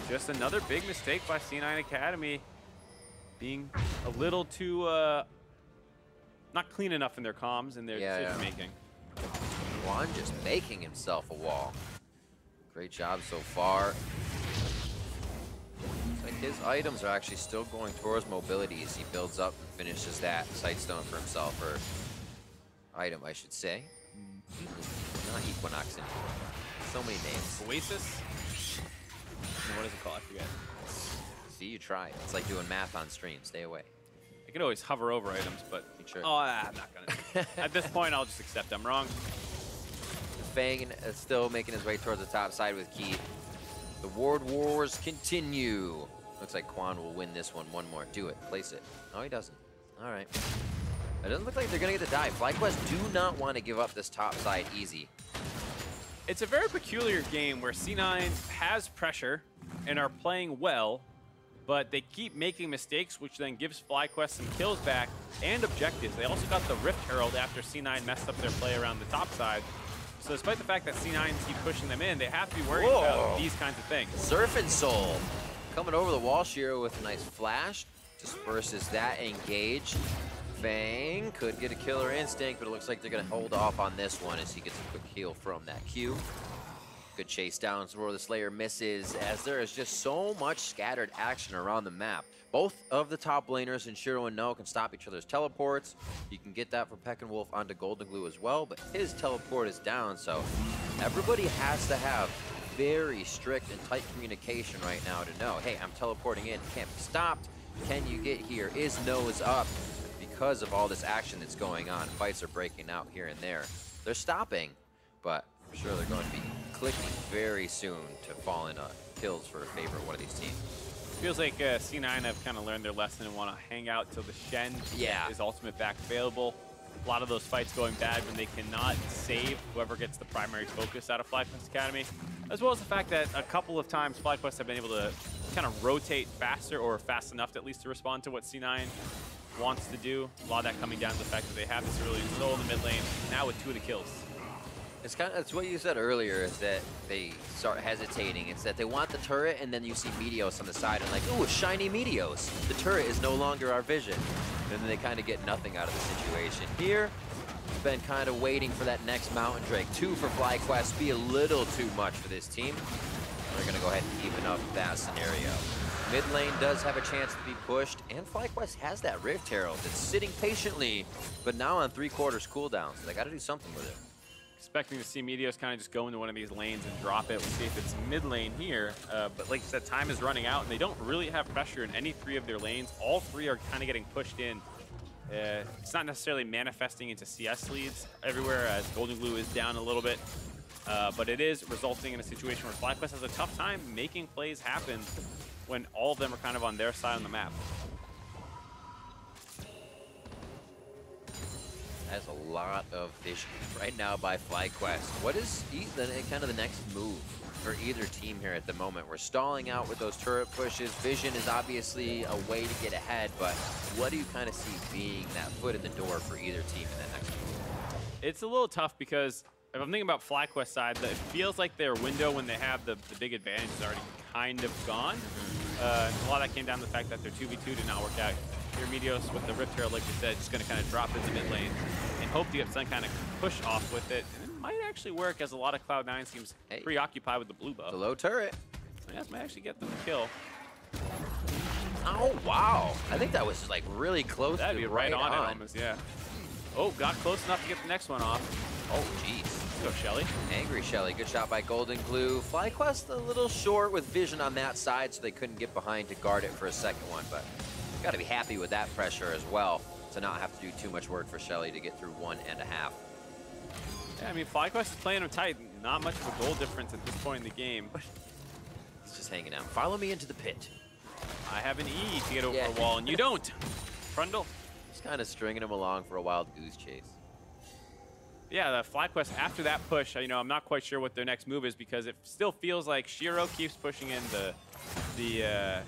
just another big mistake by C9 Academy, being a little too not clean enough in their comms and their decision making. Quan just making himself a wall. Great job so far. Looks like his items are actually still going towards mobility as he builds up and finishes that Sightstone for himself, or item, I should say. Not Equinox anymore. So many names. Oasis? No, what is it called? I forget. See, you try. It's like doing math on stream. Stay away. I could always hover over items, but sure. Oh, I'm not gonna. At this point, I'll just accept I'm wrong. Fang is still making his way towards the top side with Keith. The ward wars continue. Looks like Quan will win this one. One more. Do it. Place it. No, he doesn't. All right. It doesn't look like they're gonna get the dive. FlyQuest do not want to give up this top side easy. It's a very peculiar game where C9 has pressure and are playing well, but they keep making mistakes, which then gives FlyQuest some kills back and objectives. They also got the Rift Herald after C9 messed up their play around the top side. So despite the fact that C9 keep pushing them in, they have to be worried about these kinds of things. Surfing Soul coming over the wall shear with a nice flash. Disperses that engage. Fang could get a killer instinct, but it looks like they're going to hold off on this one as he gets a quick heal from that Q. Good chase down where the Slayer misses, as there is just so much scattered action around the map. Both of the top laners in Shiro and No can stop each other's teleports. You can get that from Peckinwolf onto Golden Glue as well, but his teleport is down, so everybody has to have very strict and tight communication right now to know, hey, I'm teleporting in, can't be stopped. Can you get here? Is nose up? Because of all this action that's going on, fights are breaking out here and there. They're stopping, but I'm sure they're going to be clicking very soon to fall into kills for favor of one of these teams. Feels like C9 have kind of learned their lesson and want to hang out till the Shen is ultimate back available. A lot of those fights going bad when they cannot save whoever gets the primary focus out of FlyQuest Academy, as well as the fact that a couple of times FlyQuest have been able to kind of rotate faster, or fast enough at least to respond to what C9 wants to do. A lot of that coming down to the fact that they have this really slow in the mid lane, now with 2 of the kills. It's what you said earlier, is that they start hesitating. It's that they want the turret, and then you see Meteos on the side, and like, ooh, a shiny Meteos. The turret is no longer our vision. And then they kind of get nothing out of the situation. Here, it's been kind of waiting for that next Mountain Drake. 2 for FlyQuest, be a little too much for this team. They're going to go ahead and even up that scenario. Mid lane does have a chance to be pushed, and FlyQuest has that Rift Herald that's sitting patiently, but now on 3/4 cooldown, so they got to do something with it. Expecting to see Meteos kind of just go into one of these lanes and drop it. We'll see if it's mid lane here. But like I said, time is running out, and they don't really have pressure in any 3 of their lanes. All 3 are kind of getting pushed in. It's not necessarily manifesting into CS leads everywhere, as Golden Glue is down a little bit. But it is resulting in a situation where FlyQuest has a tough time making plays happen when all of them are kind of on their side on the map. That's a lot of vision right now by FlyQuest. What is kind of the next move for either team here at the moment? We're stalling out with those turret pushes. Vision is obviously a way to get ahead, but what do you kind of see being that foot in the door for either team in that next move? It's a little tough because if I'm thinking about FlyQuest side, it feels like their window when they have the big advantage is already kind of gone. A lot of that came down to the fact that their 2v2 did not work out. Here, Meteos with the Rift Herald, like you said, just going to kind of drop into mid lane and hope to get some kind of push off with it. And it might actually work, as a lot of Cloud9 seems preoccupied with the blue buff. The low turret. Yeah, this might actually get them a kill. Oh, wow. I think that was like really close. That'd to be right on it almost, yeah. Oh, got close enough to get the next one off. Oh, jeez. Let's go, Shelly. Angry Shelly. Good shot by Golden Glue. FlyQuest a little short with vision on that side, so they couldn't get behind to guard it for a second one, but got to be happy with that pressure as well to not have to do too much work for Shelly to get through 1.5. Yeah, I mean, FlyQuest is playing them tight. Not much of a goal difference at this point in the game. He's just hanging out. Follow me into the pit. I have an E to get over a wall, and you don't. Frundle. Just kind of stringing him along for a wild goose chase. Yeah, the FlyQuest, after that push, you know, I'm not quite sure what their next move is, because it still feels like Shiro keeps pushing in the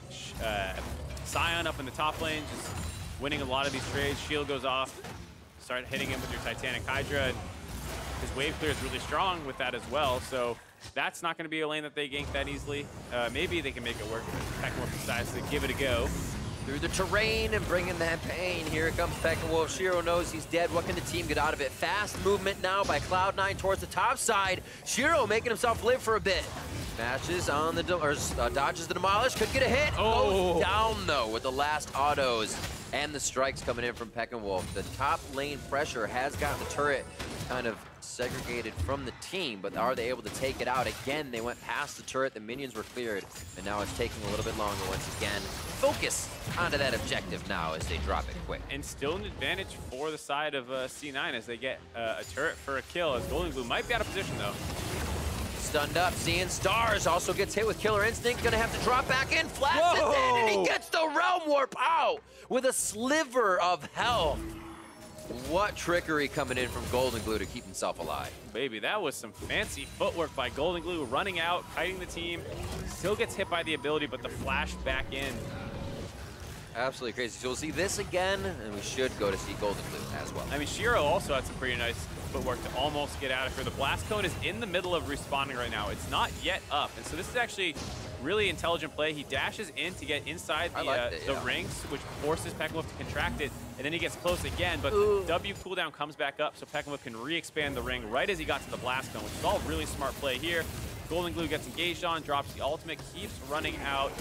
Scion up in the top lane, just winning a lot of these trades. Shield goes off, start hitting him with your Titanic Hydra, and his wave clear is really strong with that as well, so that's not going to be a lane that they gank that easily. Maybe they can make it work if Peckinwolf decides to give it a go. Through the terrain and bringing that pain. Here comes Peckinwolf. Shiro knows he's dead. What can the team get out of it? Fast movement now by Cloud9 towards the top side. Shiro making himself live for a bit. Smashes on the, dodges the demolish. Could get a hit. Goes down though with the last autos and the strikes coming in from Peckinwolf. The top lane pressure has gotten the turret kind of segregated from the team, but are they able to take it out? Again, they went past the turret, the minions were cleared, and now it's taking a little bit longer once again. Focus onto that objective now as they drop it quick. And still an advantage for the side of C9 as they get a turret for a kill, as Golden Glue might be out of position though. Stunned up, seeing stars, also gets hit with Killer Instinct, gonna have to drop back in, flats it in, and he gets the Realm Warp out with a sliver of health. What trickery coming in from Golden Glue to keep himself alive. Baby, that was some fancy footwork by Golden Glue, running out, kiting the team. Still gets hit by the ability, but the flash back in. Absolutely crazy. So we'll see this again, and we should go to see Golden Glue as well. I mean, Shiro also had some pretty nice footwork to almost get out of here. The blast cone is in the middle of respawning right now. It's not yet up, and so this is actually really intelligent play. He dashes in to get inside the rings, which forces Peckinwolf to contract it, and then he gets close again, but the W cooldown comes back up so Peckinwolf can re-expand the ring right as he got to the blast cone, which is all really smart play here. Golden Glue gets engaged on, drops the ultimate, keeps running out.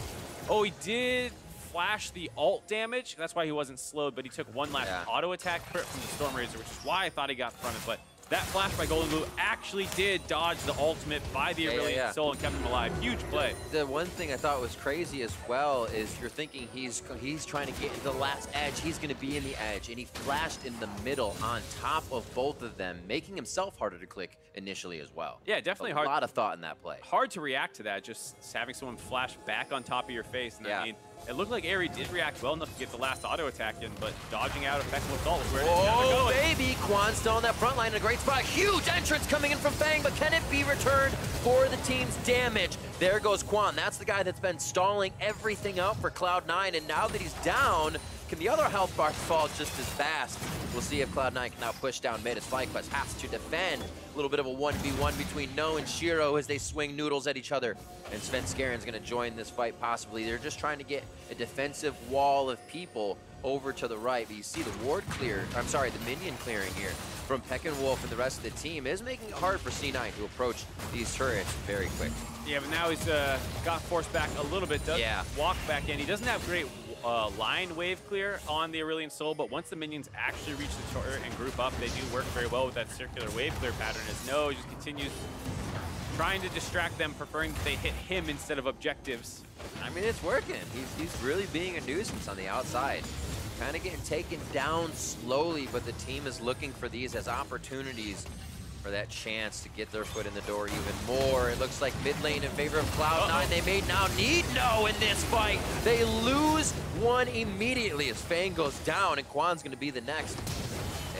Oh, he did flash the ult damage. That's why he wasn't slowed, but he took one last auto attack crit from the Storm Razor, which is why I thought he got fronted. But that flash by Golden Glue actually did dodge the ultimate by the Aurelion Soul and kept him alive. Huge play. The one thing I thought was crazy as well is you're thinking he's trying to get into the last edge. He's going to be in the edge, and he flashed in the middle on top of both of them, making himself harder to click initially as well. Yeah, definitely hard. A lot of thought in that play. Hard to react to that, just having someone flash back on top of your face. And I mean, it looked like Aerie did react well enough to get the last auto attack in, but dodging out of Peckinwolf's ult is where it is never going. Baby! Quan still on that front line in a great spot. Huge entrance coming in from Fang, but can it be returned for the team's damage? There goes Quan. That's the guy that's been stalling everything out for Cloud9, and now that he's down, can the other health bars fall just as fast? We'll see if Cloud9 can now push down mid as FlyQuest has to defend. A little bit of a 1v1 between No and Shiro as they swing noodles at each other. And Svenskaren's gonna join this fight possibly. They're just trying to get a defensive wall of people over to the right. But you see the ward clear, I'm sorry, the minion clearing here from Peckinwolf and the rest of the team is making it hard for C9 to approach these turrets very quick. Yeah, but now he's got forced back a little bit, does walk back in. He doesn't have great line wave clear on the Aurelion Soul, but once the minions actually reach the turret and group up, they do work very well with that circular wave clear pattern, as No just continues trying to distract them, preferring that they hit him instead of objectives. I mean, it's working. He's really being a nuisance on the outside. Kind of getting taken down slowly, but the team is looking for these as opportunities for that chance to get their foot in the door even more. It looks like mid lane in favor of Cloud9. They may now need No in this fight. They lose one immediately as Fang goes down, and Quan's going to be the next.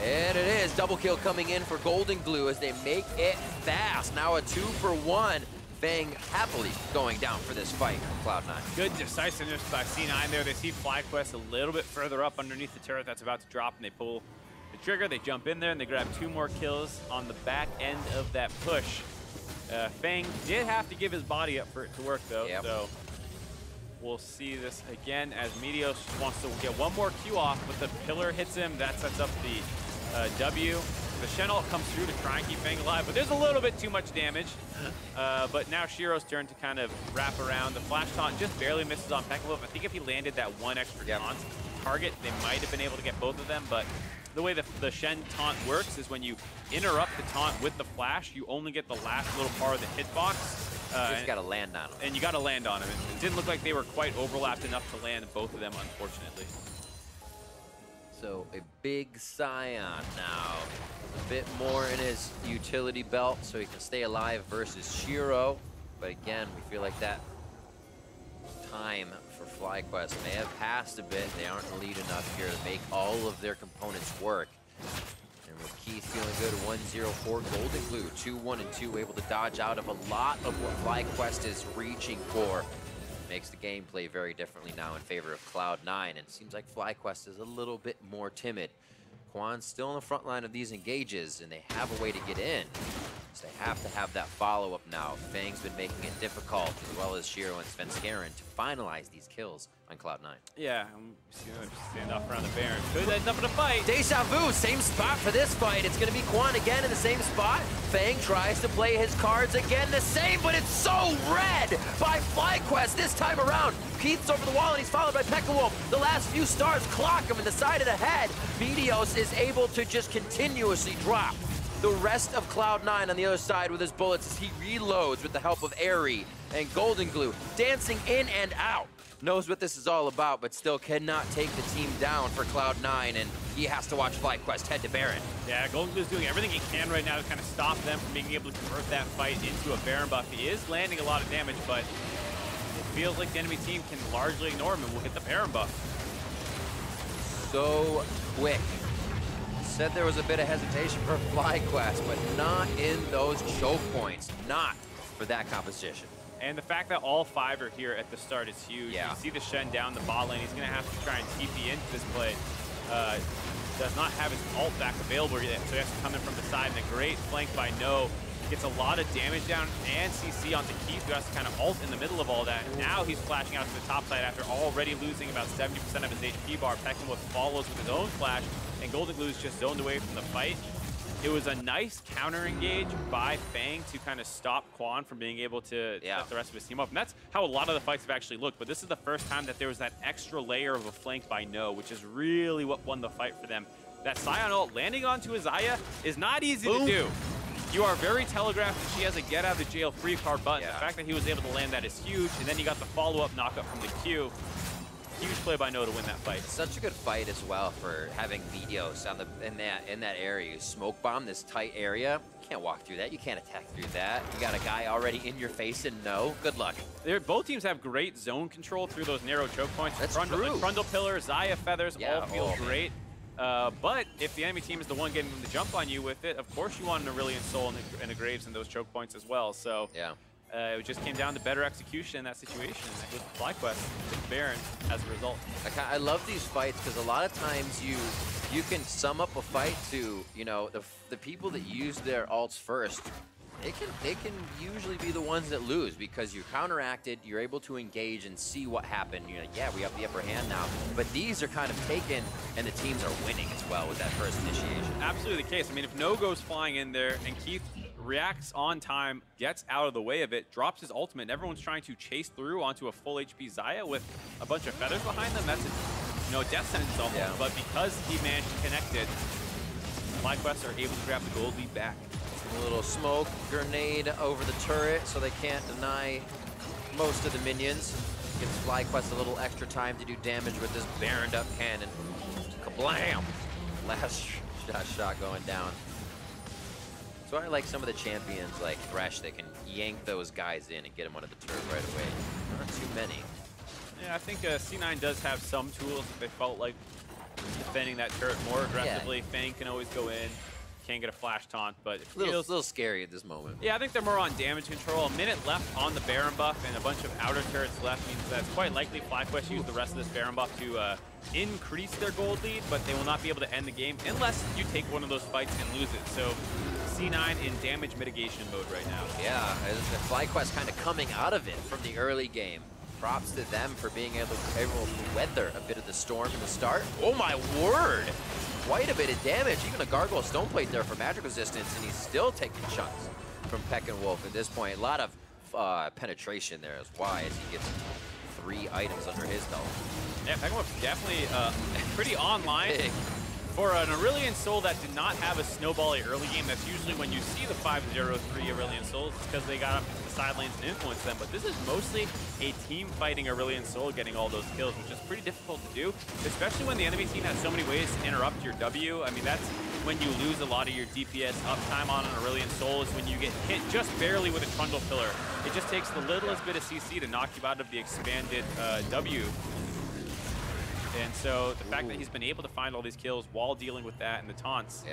And it is double kill coming in for Golden Glue as they make it fast. Now a 2-for-1. Fang happily going down for this fight for Cloud9. Good decisiveness by C9 there. They see FlyQuest a little bit further up underneath the turret that's about to drop, and they pull the trigger, they jump in there, and they grab 2 more kills on the back end of that push. Fang did have to give his body up for it to work, though. Yep. So we'll see this again as Meteos wants to get 1 more Q off, but the pillar hits him. That sets up the W. The Shen ult comes through to try and keep Fang alive, but there's a little bit too much damage. But now Shiro's turn to kind of wrap around. The flash taunt just barely misses on Pekalov. I think if he landed that 1 extra taunt target, they might have been able to get both of them, but the way the Shen taunt works is when you interrupt the taunt with the flash, you only get the last little part of the hitbox. You just got to land on him. And you got to land on him. It didn't look like they were quite overlapped enough to land both of them, unfortunately. So a big Scion now. A bit more in his utility belt so he can stay alive versus Shiro. But again, we feel like that time for FlyQuest may have passed a bit. They aren't in the lead enough here to make all of their components work. And with Keith feeling good, 1-0 for Golden Glue, 2-1 and 2, able to dodge out of a lot of what FlyQuest is reaching for. Makes the gameplay very differently now in favor of Cloud9, and it seems like FlyQuest is a little bit more timid. Quan's still in the front line of these engages, and they have a way to get in. So they have to have that follow-up now. Fang's been making it difficult, as well as Shiro and Svenskeren, to finalize these kills on Cloud9. Yeah, I'm seeing them stand off around the Baron. Could end up in a fight. Deja vu, same spot for this fight. It's going to be Quan again in the same spot. Fang tries to play his cards again the same, but it's so red by FlyQuest this time around. Keith's over the wall, and he's followed by Pekalov. The last few stars clock him in the side of the head. Meteos is able to just continuously drop the rest of Cloud9 on the other side with his bullets as he reloads with the help of Airy and Golden Glue. Dancing in and out. Knows what this is all about, but still cannot take the team down for Cloud9, and he has to watch FlyQuest head to Baron. Yeah, Golden Glue's doing everything he can right now to kind of stop them from being able to convert that fight into a Baron buff. He is landing a lot of damage, but it feels like the enemy team can largely ignore him and will get the Baron buff. So quick. Said there was a bit of hesitation for FlyQuest, but not in those choke points. Not for that composition. And the fact that all 5 are here at the start is huge. Yeah. You see the Shen down the bot lane. He's going to have to try and TP into this play. Does not have his ult back available yet, so he has to come in from the side. And a great flank by No. Gets a lot of damage down and CC onto Keith, who has to kind of ult in the middle of all that. And now he's flashing out to the top side after already losing about 70% of his HP bar. Pekalov follows with his own flash, and Golden Glue is just zoned away from the fight. It was a nice counter engage by Fang to kind of stop Quan from being able to set the rest of his team up. And that's how a lot of the fights have actually looked. But this is the first time that there was that extra layer of a flank by No, which is really what won the fight for them. That Scion ult landing onto Isaiah is not easy to do. You are very telegraphed that she has a get out of the jail free card button. The fact that he was able to land that is huge. And then you got the follow-up knockup from the Q. Huge play by No to win that fight. Such a good fight as well for having Meteos on in that area. You smoke bomb this tight area. You can't walk through that. You can't attack through that. You got a guy already in your face and No. Good luck. Both teams have great zone control through those narrow choke points. That's Trundle, true. Trundle Pillar, Xayah Feathers all feel great. But if the enemy team is the one getting them to jump on you with it, of course you want an Aurelion Soul and a Graves in those choke points as well. So it just came down to better execution in that situation with FlyQuest, with Baron as a result. I love these fights because a lot of times you can sum up a fight to, you know, the people that use their ults first. They can usually be the ones that lose because you counteracted, you're able to engage and see what happened. You're like, yeah, we have the upper hand now. But these are kind of taken, and the teams are winning as well with that first initiation. Absolutely the case. I mean, if No goes flying in there and Keith reacts on time, gets out of the way of it, drops his ultimate, and everyone's trying to chase through onto a full HP Xayah with a bunch of feathers behind them, that's a death sentence almost. But because he managed to connect it, FlyQuest are able to grab the gold lead back. A little smoke grenade over the turret so they can't deny most of the minions. Gives FlyQuest a little extra time to do damage with this Baroned up cannon. Kablam! Last shot going down. So I like some of the champions like Thresh that can yank those guys in and get them under the turret right away. Not too many. Yeah, I think C9 does have some tools if they felt like defending that turret more aggressively. Fang can always go in. can get a flash taunt, but it A feels little scary at this moment. yeah, I think they're more on damage control. A minute left on the Baron buff and a bunch of outer turrets left means that's quite likely FlyQuest use the rest of this Baron buff to increase their gold lead, but they will not be able to end the game unless you take one of those fights and lose it. So C9 in damage mitigation mode right now. Yeah, the FlyQuest kind of coming out of it from the early game. Props to them for being able to weather a bit of the storm in the start. Oh my word! Quite a bit of damage. Even a Gargoyle Stoneplate there for magic resistance, and he's still taking chunks from Peckinwolf at this point. A lot of penetration there as why as he gets 3 items under his belt. Yeah, Peckinwolf's definitely pretty online. Big. For an Aurelion Soul that did not have a snowbally early game, that's usually when you see the 5-0-3 Aurelion Souls, it's because they got up into the side lanes and influenced them. But this is mostly a team fighting Aurelion Soul getting all those kills, which is pretty difficult to do, especially when the enemy team has so many ways to interrupt your W. I mean, that's when you lose a lot of your DPS uptime on an Aurelion Soul, is when you get hit just barely with a Trundle Pillar. It just takes the littlest bit of CC to knock you out of the expanded W. And so the fact that he's been able to find all these kills while dealing with that and the taunts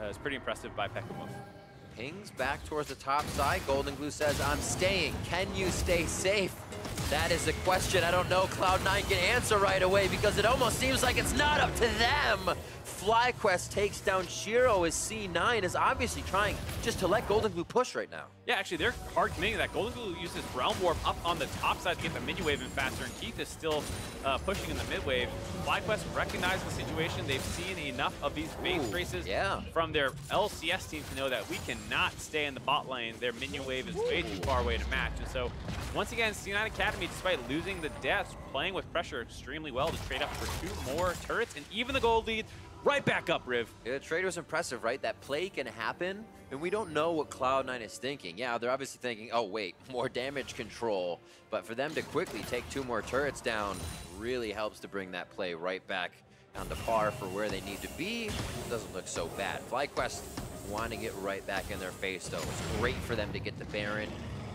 is pretty impressive by Peckinwolf. Pings back towards the top side. Golden Glue says, I'm staying. Can you stay safe? That is a question I don't know Cloud9 can answer right away because it almost seems like it's not up to them. FlyQuest takes down Shiro as C9 is obviously trying just to let Golden Glue push right now. Yeah, actually, they're hard committing that. Golden Glue uses Realm Warp up on the top side to get the mini wave in faster, and Keith is still pushing in the mid wave. FlyQuest recognized the situation. They've seen enough of these base races from their LCS team to know that we cannot stay in the bot lane. Their minion wave is way too far away to match. And so, once again, C9 Academy, despite losing the deaths, playing with pressure extremely well to trade up for 2 more turrets and even the gold lead. Right back up, Riv. Yeah, the trade was impressive, right? That play can happen, and we don't know what Cloud9 is thinking. Yeah, they're obviously thinking, oh, wait, more damage control. But for them to quickly take 2 more turrets down really helps to bring that play right back down to par for where they need to be. It doesn't look so bad. FlyQuest want to get right back in their face, though. It's great for them to get the Baron.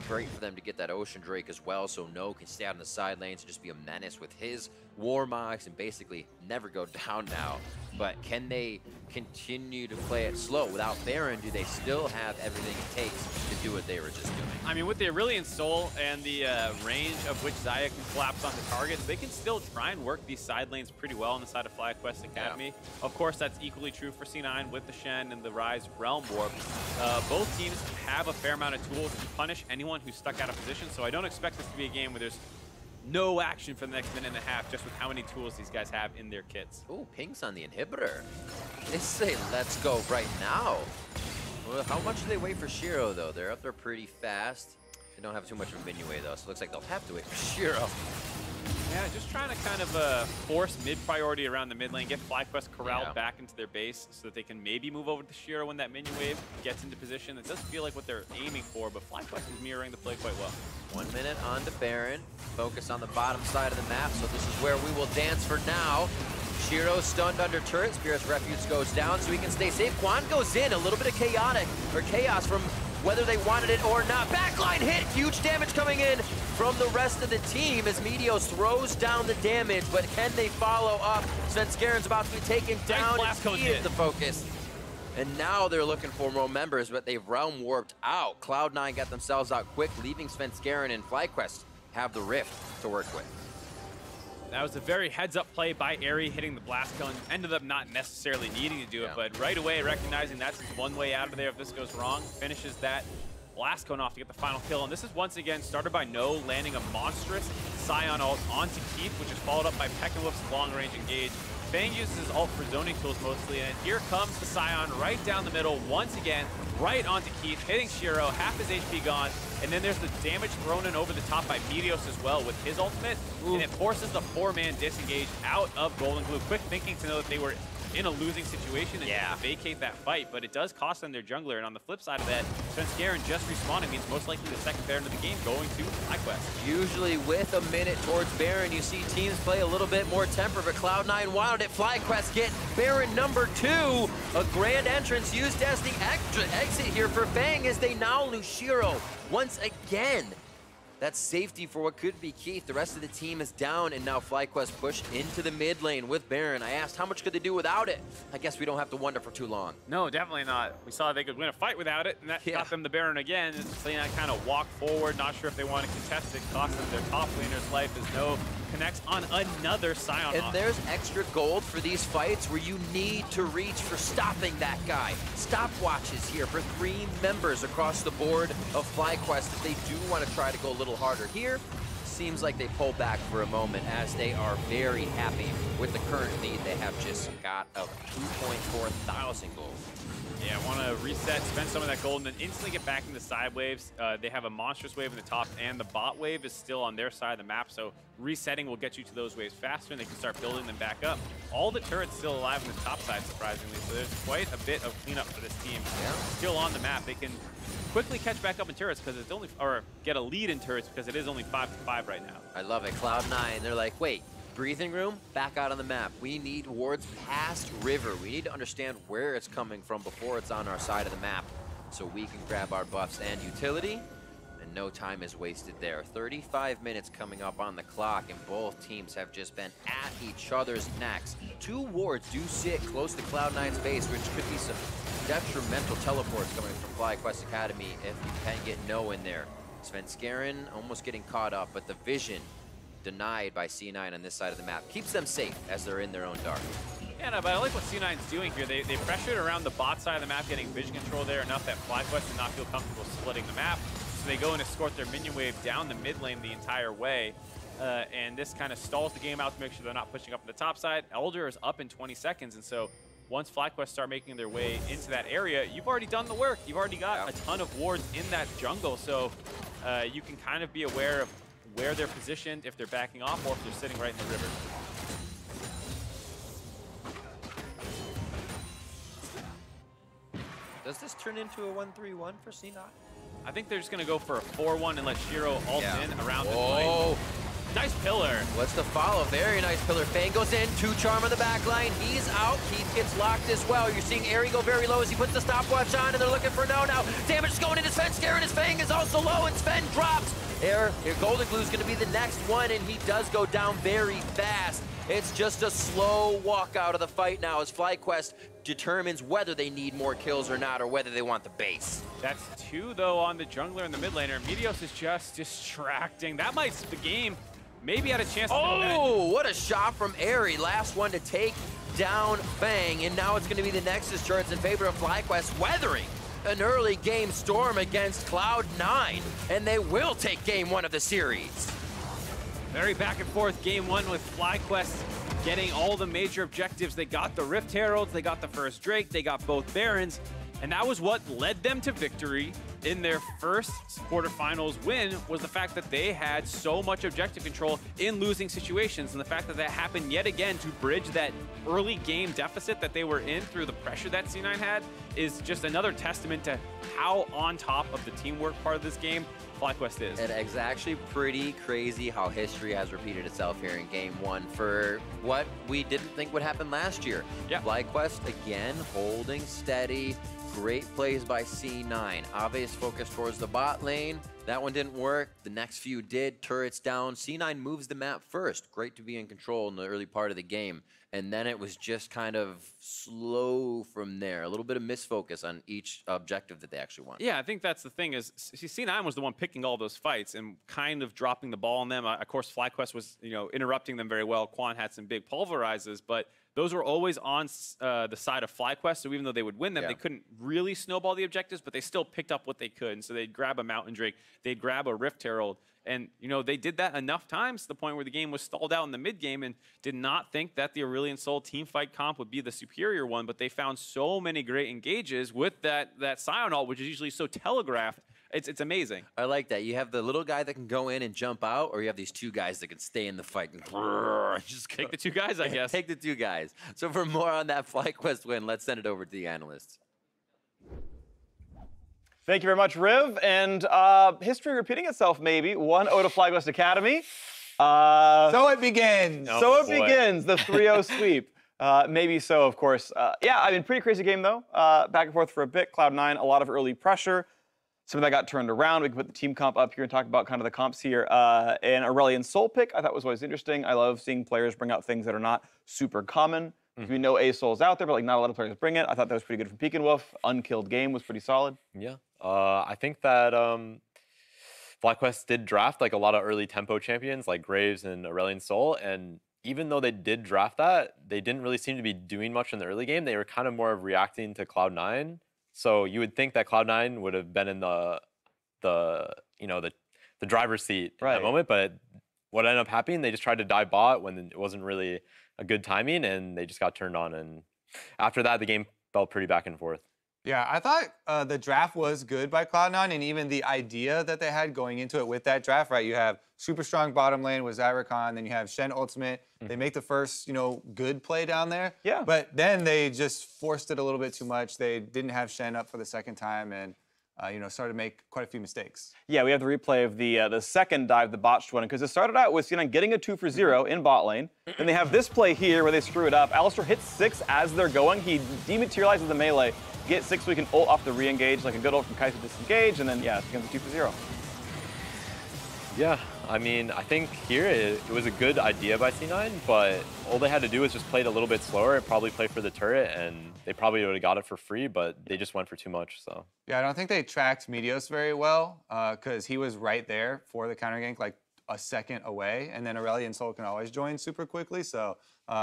Great for them to get that Ocean Drake as well, so No can stay out on the side lanes and just be a menace with his Warmogs and basically never go down now. But can they continue to play it slow? Without Baron, do they still have everything it takes to do what they were just doing? I mean, with the Aurelion Soul and the range of which Xayah can collapse onto targets, they can still try and work these side lanes pretty well on the side of FlyQuest Academy. Yeah. Of course, that's equally true for C9 with the Shen and the Ryze Realm Warp. Both teams have a fair amount of tools to punish anyone who's stuck out of position, so I don't expect this to be a game where there's no action for the next minute and a half, just with how many tools these guys have in their kits. Ooh, Ping's on the inhibitor. They say, let's go right now. Well, how much do they wait for Shiro, though? They're up there pretty fast. They don't have too much of a minion way, though, so it looks like they'll have to wait for Shiro. Yeah, just trying to kind of force mid-priority around the mid lane, get FlyQuest corralled back into their base so that they can maybe move over to Shiro when that minion wave gets into position. It does feel like what they're aiming for, but FlyQuest is mirroring the play quite well. 1 minute on to Baron. Focus on the bottom side of the map, so this is where we will dance for now. Shiro stunned under turret. Spirit's Refuge goes down so he can stay safe. Quan goes in. A little bit of chaos from whether they wanted it or not. Backline hit. Huge damage coming in from the rest of the team as Meteos throws down the damage, but can they follow up? Svenskaren's about to be taken down. He is the focus. And now they're looking for more members, but they've realm warped out. Cloud9 got themselves out quick, leaving Svenskaren and FlyQuest have the rift to work with. That was a very heads-up play by Aerie, hitting the blast cone. Ended up not necessarily needing to do it, but right away recognizing that's one way out of there if this goes wrong, finishes that blast cone off to get the final kill. And this is once again started by No, landing a monstrous Scion ult onto Keith, which is followed up by Peckinwolf's long-range engage. Fang uses his ult for zoning tools mostly, and here comes the Scion right down the middle once again, right onto Keith, hitting Shiro, half his HP gone, and then there's the damage thrown in over the top by Meteos as well with his ultimate, and it forces the 4-man disengage out of Golden Glue. Quick thinking to know that they were in a losing situation and to vacate that fight, but it does cost them their jungler, and on the flip side of that, Svenskaren just respawning means most likely the second Baron of the game going to FlyQuest. Usually with a minute towards Baron, you see teams play a little bit more temper, but Cloud9 wanted it. FlyQuest get Baron number 2. A grand entrance used as the exit here for Fang as they now lose Shiro once again. That's safety for what could be Keith. The rest of the team is down, and now FlyQuest push into the mid lane with Baron. I asked how much could they do without it? I guess we don't have to wonder for too long. No, definitely not. We saw they could win a fight without it, and that got them the Baron again. C9A kind of walked forward, not sure if they want to contest it, cost them their top laner's life as no connects on another Sion. And there's extra gold for these fights where you need to reach for stopping that guy. Stopwatches here for 3 members across the board of FlyQuest if they do want to try to go a little harder here. Seems like they pull back for a moment as they are very happy with the current lead. They have just got a 2.4 thousand gold. Yeah, want to reset, spend some of that gold, and then instantly get back into side waves. They have a monstrous wave in the top, and the bot wave is still on their side of the map, so resetting will get you to those waves faster, and they can start building them back up. All the turrets still alive on the top side, surprisingly, so there's quite a bit of cleanup for this team. Yeah. Still on the map. They can quickly catch back up in turrets because it's only, or get a lead in turrets because it is only 5-5 right now. I love it. Cloud9, they're like, wait, breathing room, back out on the map. We need wards past river. We need to understand where it's coming from before it's on our side of the map so we can grab our buffs and utility. And no time is wasted there. 35 minutes coming up on the clock, and both teams have just been at each other's necks. 2 wards do sit close to Cloud9's base, which could be some detrimental teleports coming from FlyQuest Academy if you can get no in there. Svenskeren almost getting caught up, but the vision denied by C9 on this side of the map keeps them safe as they're in their own dark. Yeah, no, but I like what C9's doing here. They pressured around the bot side of the map, getting vision control there enough that FlyQuest did not feel comfortable splitting the map. So they go and escort their minion wave down the mid lane the entire way. And this kind of stalls the game out to make sure they're not pushing up on the top side. Elder is up in 20 seconds, and so once FlyQuest start making their way into that area, you've already done the work. You've already got a ton of wards in that jungle, so you can kind of be aware of where they're positioned, if they're backing off, or if they're sitting right in the river. Does this turn into a 1-3-1 for C9? I think they're just going to go for a 4-1 and let Shiro ult in around the lane. Oh, nice pillar. What's the follow? Very nice pillar. Fang goes in, 2 charm on the back line. He's out. Keith gets locked as well. You're seeing Airy go very low as he puts the stopwatch on, and they're looking for no now. Damage is going into Svenskeren. His Fang is also low, and Sven drops. Here, Golden Glue is going to be the next one, and he does go down very fast. It's just a slow walk out of the fight now as FlyQuest determines whether they need more kills or not, or whether they want the base. That's 2, though, on the jungler and the mid laner. Meteos is just distracting. That might the game. Maybe had a chance to Oh, what a shot from Airy. Last one to take down Fang, and now it's going to be the Nexus turrets in favor of FlyQuest, weathering an early game storm against Cloud9, and they will take game 1 of the series. Very back and forth game 1 with FlyQuest getting all the major objectives. They got the Rift Heralds, they got the first Drake, they got both Barons, and that was what led them to victory in their first quarterfinals win, was the fact that they had so much objective control in losing situations, and the fact that that happened yet again to bridge that early game deficit that they were in through the pressure that C9 had is just another testament to how on top of the teamwork part of this game FlyQuest is. And it's actually pretty crazy how history has repeated itself here in game 1 for what we didn't think would happen last year. Yeah. FlyQuest again holding steady. Great plays by C9. Obvious focus towards the bot lane. That one didn't work. The next few did. Turrets down. C9 moves the map first. Great to be in control in the early part of the game. And then it was just kind of slow from there. A little bit of misfocus on each objective that they actually won. Yeah, I think that's the thing is C9 was the one picking all those fights and kind of dropping the ball on them. Of course, FlyQuest was interrupting them very well. Quan had some big pulverizes, but those were always on the side of FlyQuest, so even though they would win them, they couldn't really snowball the objectives, but they still picked up what they could. And so they'd grab a Mountain Drake, they'd grab a Rift Herald, and they did that enough times to the point where the game was stalled out in the mid game and did not think that the Aurelion Sol team fight comp would be the superior one, but they found so many great engages with that Sion ult, which is usually so telegraphed. It's amazing. I like that. You have the little guy that can go in and jump out, or you have these 2 guys that can stay in the fight and just take the 2 guys, I guess. Take the 2 guys. So for more on that FlyQuest win, let's send it over to the analysts. Thank you very much, Riv. And history repeating itself, maybe. 1-0 to FlyQuest Academy. So it begins. So it begins, the 3-0 sweep. Maybe so, of course. Yeah, I mean, pretty crazy game, though. Back and forth for a bit. Cloud9, a lot of early pressure. some of that got turned around. We can put the team comp up here and talk about kind of the comps here. And Aurelion Soul pick I thought was always interesting. I love seeing players bring out things that are not super common. We know A Soul's out there, but like not a lot of players bring it. I thought that was pretty good from Pekin Wolf. Unkilled Game was pretty solid. Yeah. I think that FlyQuest did draft like a lot of early tempo champions like Graves and Aurelion Soul, and even though they did draft that, they didn't really seem to be doing much in the early game. They were kind of more of reacting to Cloud9. So you would think that Cloud9 would have been in the driver's seat at that moment, but what ended up happening, they just tried to dive bot when it wasn't really a good timing, and they just got turned on. And after that, the game felt pretty back and forth. Yeah, I thought the draft was good by Cloud9, and even the idea that they had going into it with that draft, right? You have super strong bottom lane with Zyricon, then you have Shen ultimate. They make the first, good play down there. Yeah. But then they just forced it a little bit too much. They didn't have Shen up for the second time, and started to make quite a few mistakes. Yeah, we have the replay of the second dive, the botched one, because it started out with C9 getting a 2 for 0 in bot lane. Then they have this play here where they screw it up. Alistar hits 6 as they're going. He dematerializes the melee. Get 6 so we can ult off the re-engage, like a good ult from Kai'Sa disengage, and then, yeah, it becomes a 2 for 0. Yeah, I mean, I think here it was a good idea by C9, but all they had to do was just play it a little bit slower and probably play for the turret, and they probably would have got it for free, but they just went for too much, so. Yeah, I don't think they tracked Meteos very well, because he was right there for the counter gank, like a second away, and then Aurelion Soul can always join super quickly, so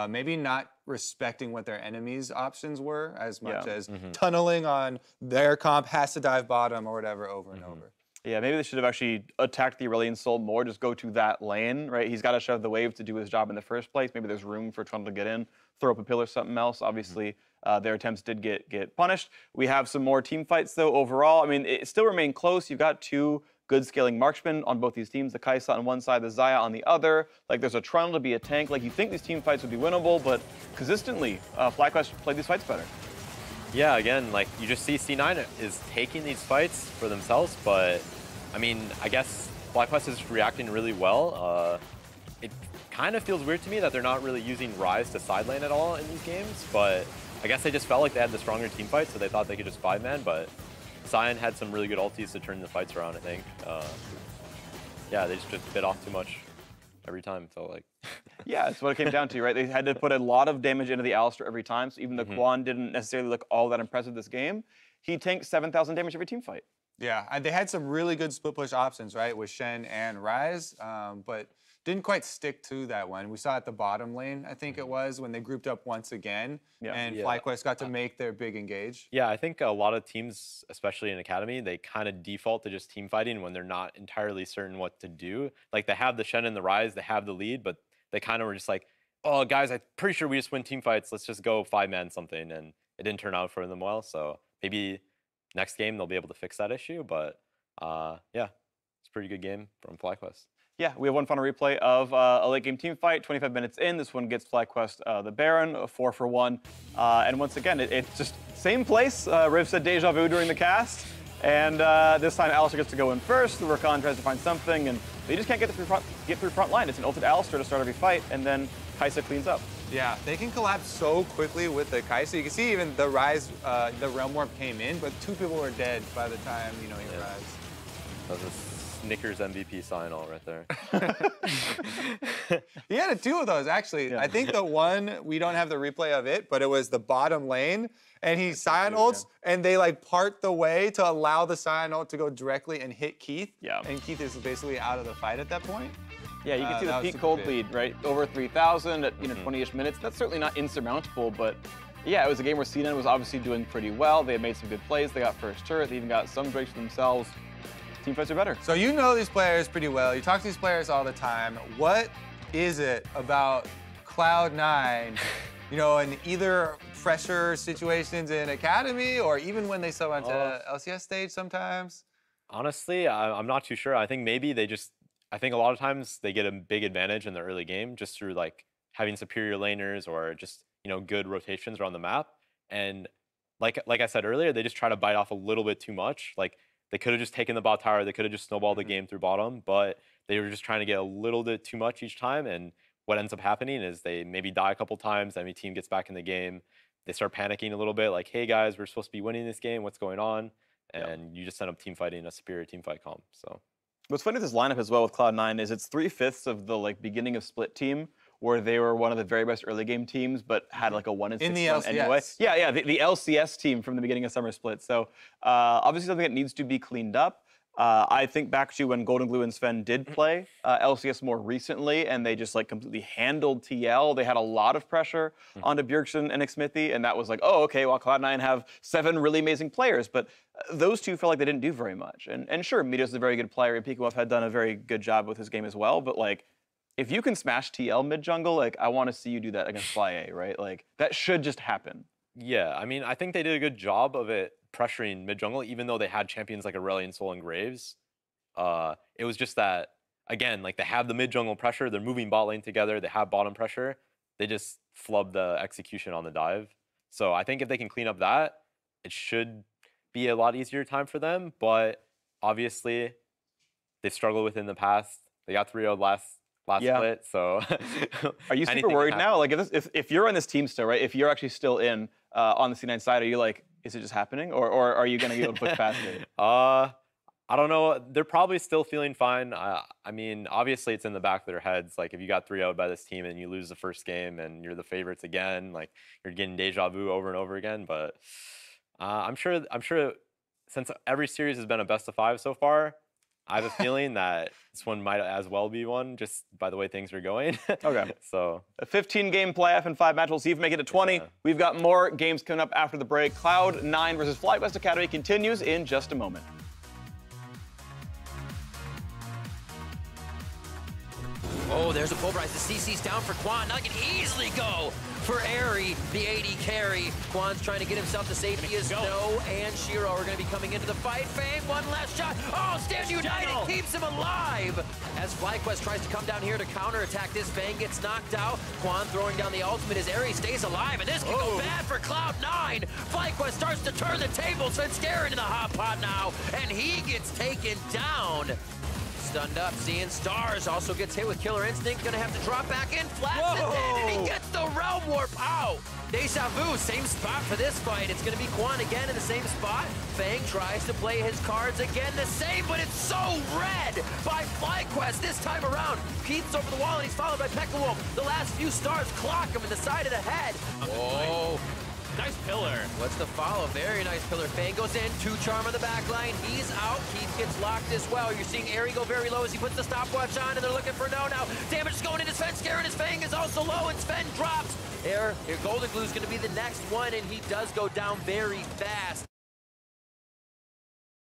maybe not respecting what their enemies' options were as much as tunneling on their comp has to dive bottom or whatever over and over. Yeah, maybe they should have actually attacked the Aurelion Soul more, just go to that lane, right? He's got to shove the wave to do his job in the first place. Maybe there's room for Trundle to get in, throw up a pillar, something else. Obviously, their attempts did get punished. We have some more team fights, though, overall. I mean, it still remained close. You've got 2 good scaling marksmen on both these teams, the Kai'Sa on one side, the Xayah on the other. Like, there's a Trundle to be a tank. Like, you think these team fights would be winnable, but consistently, FlyQuest played these fights better. Yeah, again, like, you just see C9 is taking these fights for themselves, but, I mean, I guess FlyQuest is reacting really well. It kind of feels weird to me that they're not really using Ryze to side lane at all in these games, but I guess they just felt like they had the stronger team fight, so they thought they could just 5-man, but Sion had some really good ultis to turn the fights around, I think. Yeah, they just bit off too much every time, it felt like. Yeah, that's what it came down to, right? They had to put a lot of damage into the Alistar every time, so even though Quan didn't necessarily look all that impressive this game, he tanked 7,000 damage every team fight. Yeah, and they had some really good split push options, right, with Shen and Ryze, but didn't quite stick to that one. We saw at the bottom lane, I think it was, when they grouped up once again, and FlyQuest got to make their big engage. Yeah, I think a lot of teams, especially in Academy, they kind of default to just team fighting when they're not entirely certain what to do. Like, they have the Shen and the Ryze, they have the lead, but they kind of were just like, oh, guys, I'm pretty sure we just win team fights. Let's just go 5-man something, and it didn't turn out for them well, so maybe next game they'll be able to fix that issue, but yeah, it's a pretty good game from FlyQuest. Yeah, we have one final replay of a late game team fight, 25 minutes in. This one gets FlyQuest the Baron, a 4 for 1. And once again, it's just same place. Riv said deja vu during the cast. And this time Alistar gets to go in first. The Rakan tries to find something, and they just can't get through front line. It's an ulted Alistar to start every fight, and then Kai'Sa cleans up. Yeah, they can collapse so quickly with the Kai'Sa. You can see even the Ryze, the Realm Warp came in, but 2 people were dead by the time, he Ryze. That was a Snickers MVP sign all right there. He had 2 of those, actually. I think the one, we don't have the replay of it, but it was the bottom lane, and he Sion ults, and they like part the way to allow the Sion ult to go directly and hit Keith. Yeah. And Keith is basically out of the fight at that point. Yeah, you can see the peak cold lead, right? Over 3,000 at 20-ish minutes. That's certainly not insurmountable, but yeah, it was a game where C9 was obviously doing pretty well. They had made some good plays. They got first turret. They even got some breaks for themselves. Team fights are better. So you know these players pretty well. You talk to these players all the time. What is it about Cloud9, in either pressure situations in Academy or even when they sub onto LCS stage sometimes? Honestly, I'm not too sure. I think maybe I think a lot of times they get a big advantage in the early game just through like having superior laners or just, good rotations around the map. And like I said earlier, they just try to bite off a little bit too much. Like, they could have just taken the bot tower. They could have just snowballed the game through bottom, but they were just trying to get a little bit too much each time. And what ends up happening is they maybe die a couple times. Enemy team gets back in the game. They start panicking a little bit, like, hey guys, we're supposed to be winning this game. What's going on? and you just end up team fighting a superior team fight comp. So what's funny with this lineup as well with Cloud9 is it's 3/5 of the like beginning of split team where they were one of the very best early game teams, but had like a 1-6 In the run LCS. anyway. Yeah, the LCS team from the beginning of summer split. So obviously something that needs to be cleaned up. I think back to when Golden Glue and Sven did play LCS more recently, and they just like completely handled TL. They had a lot of pressure onto Bjergsen and Xmithy, and that was like, oh, okay, well, Cloud9 have 7 really amazing players, but those two felt like they didn't do very much. And sure, Meteos is a very good player, and Pikuov had done a very good job with his game as well, but like, if you can smash TL mid jungle, like I want to see you do that against FLYA, right? Like that should just happen. yeah, I mean, I think they did a good job of it pressuring mid jungle, even though they had champions like Aurelion, Sol, and Graves. It was just that, again, like they have the mid jungle pressure, they're moving bot lane together, they have bottom pressure, they just flub the execution on the dive. So I think if they can clean up that, it should be a lot easier time for them. But obviously, they've struggled with it in the past. They got 3-0 last split, so are you super worried now? Like if you're on this team still, right? If you're actually still in on the C9 side, are you like, is it just happening, or are you gonna be able to push past it? I don't know. They're probably still feeling fine. I mean, obviously it's in the back of their heads. Like if you got 3-0 by this team and you lose the first game and you're the favorites again, like you're getting deja vu over and over again. But I'm sure since every series has been a best of 5 so far, I have a feeling that this one might as well be one, just by the way things are going. Okay. So a 15-game playoff and 5 matches. We'll see if we make it to 20. Yeah. We've got more games coming up after the break. Cloud9 versus FlyQuest Academy continues in just a moment. Oh, there's a pulverize. The CC's down for Quan. Now can easily go for Airy, the AD carry. Quan's trying to get himself to safety as Snow and Shiro are going to be coming into the fight. Fang, one last shot. Oh, Stand United keeps him alive. As FlyQuest tries to come down here to counterattack this, Fang gets knocked out. Quan throwing down the ultimate as Airy stays alive, and this can go bad for Cloud9. FlyQuest starts to turn the tables. Svenskeren in the hot pot now, and he gets taken down. Stunned up, seeing Stars also gets hit with Killer Instinct, gonna have to drop back in, flats it in, and he gets the Realm Warp out! Deja Vu, same spot for this fight. It's gonna be Quan again in the same spot. Fang tries to play his cards again the same, but it's so red by FlyQuest this time around. Keith's over the wall and he's followed by Pekka. The last few stars clock him in the side of the head. Oh. Nice pillar. What's the follow? Very nice pillar. Fang goes in, 2 charm on the back line. He's out. Keith gets locked as well. You're seeing Airy go very low as he puts the stopwatch on, and they're looking for no now. Damage is going into Svenskeren. His Fang is also low, and Sven drops. Golden Glue's going to be the next one, and he does go down very fast.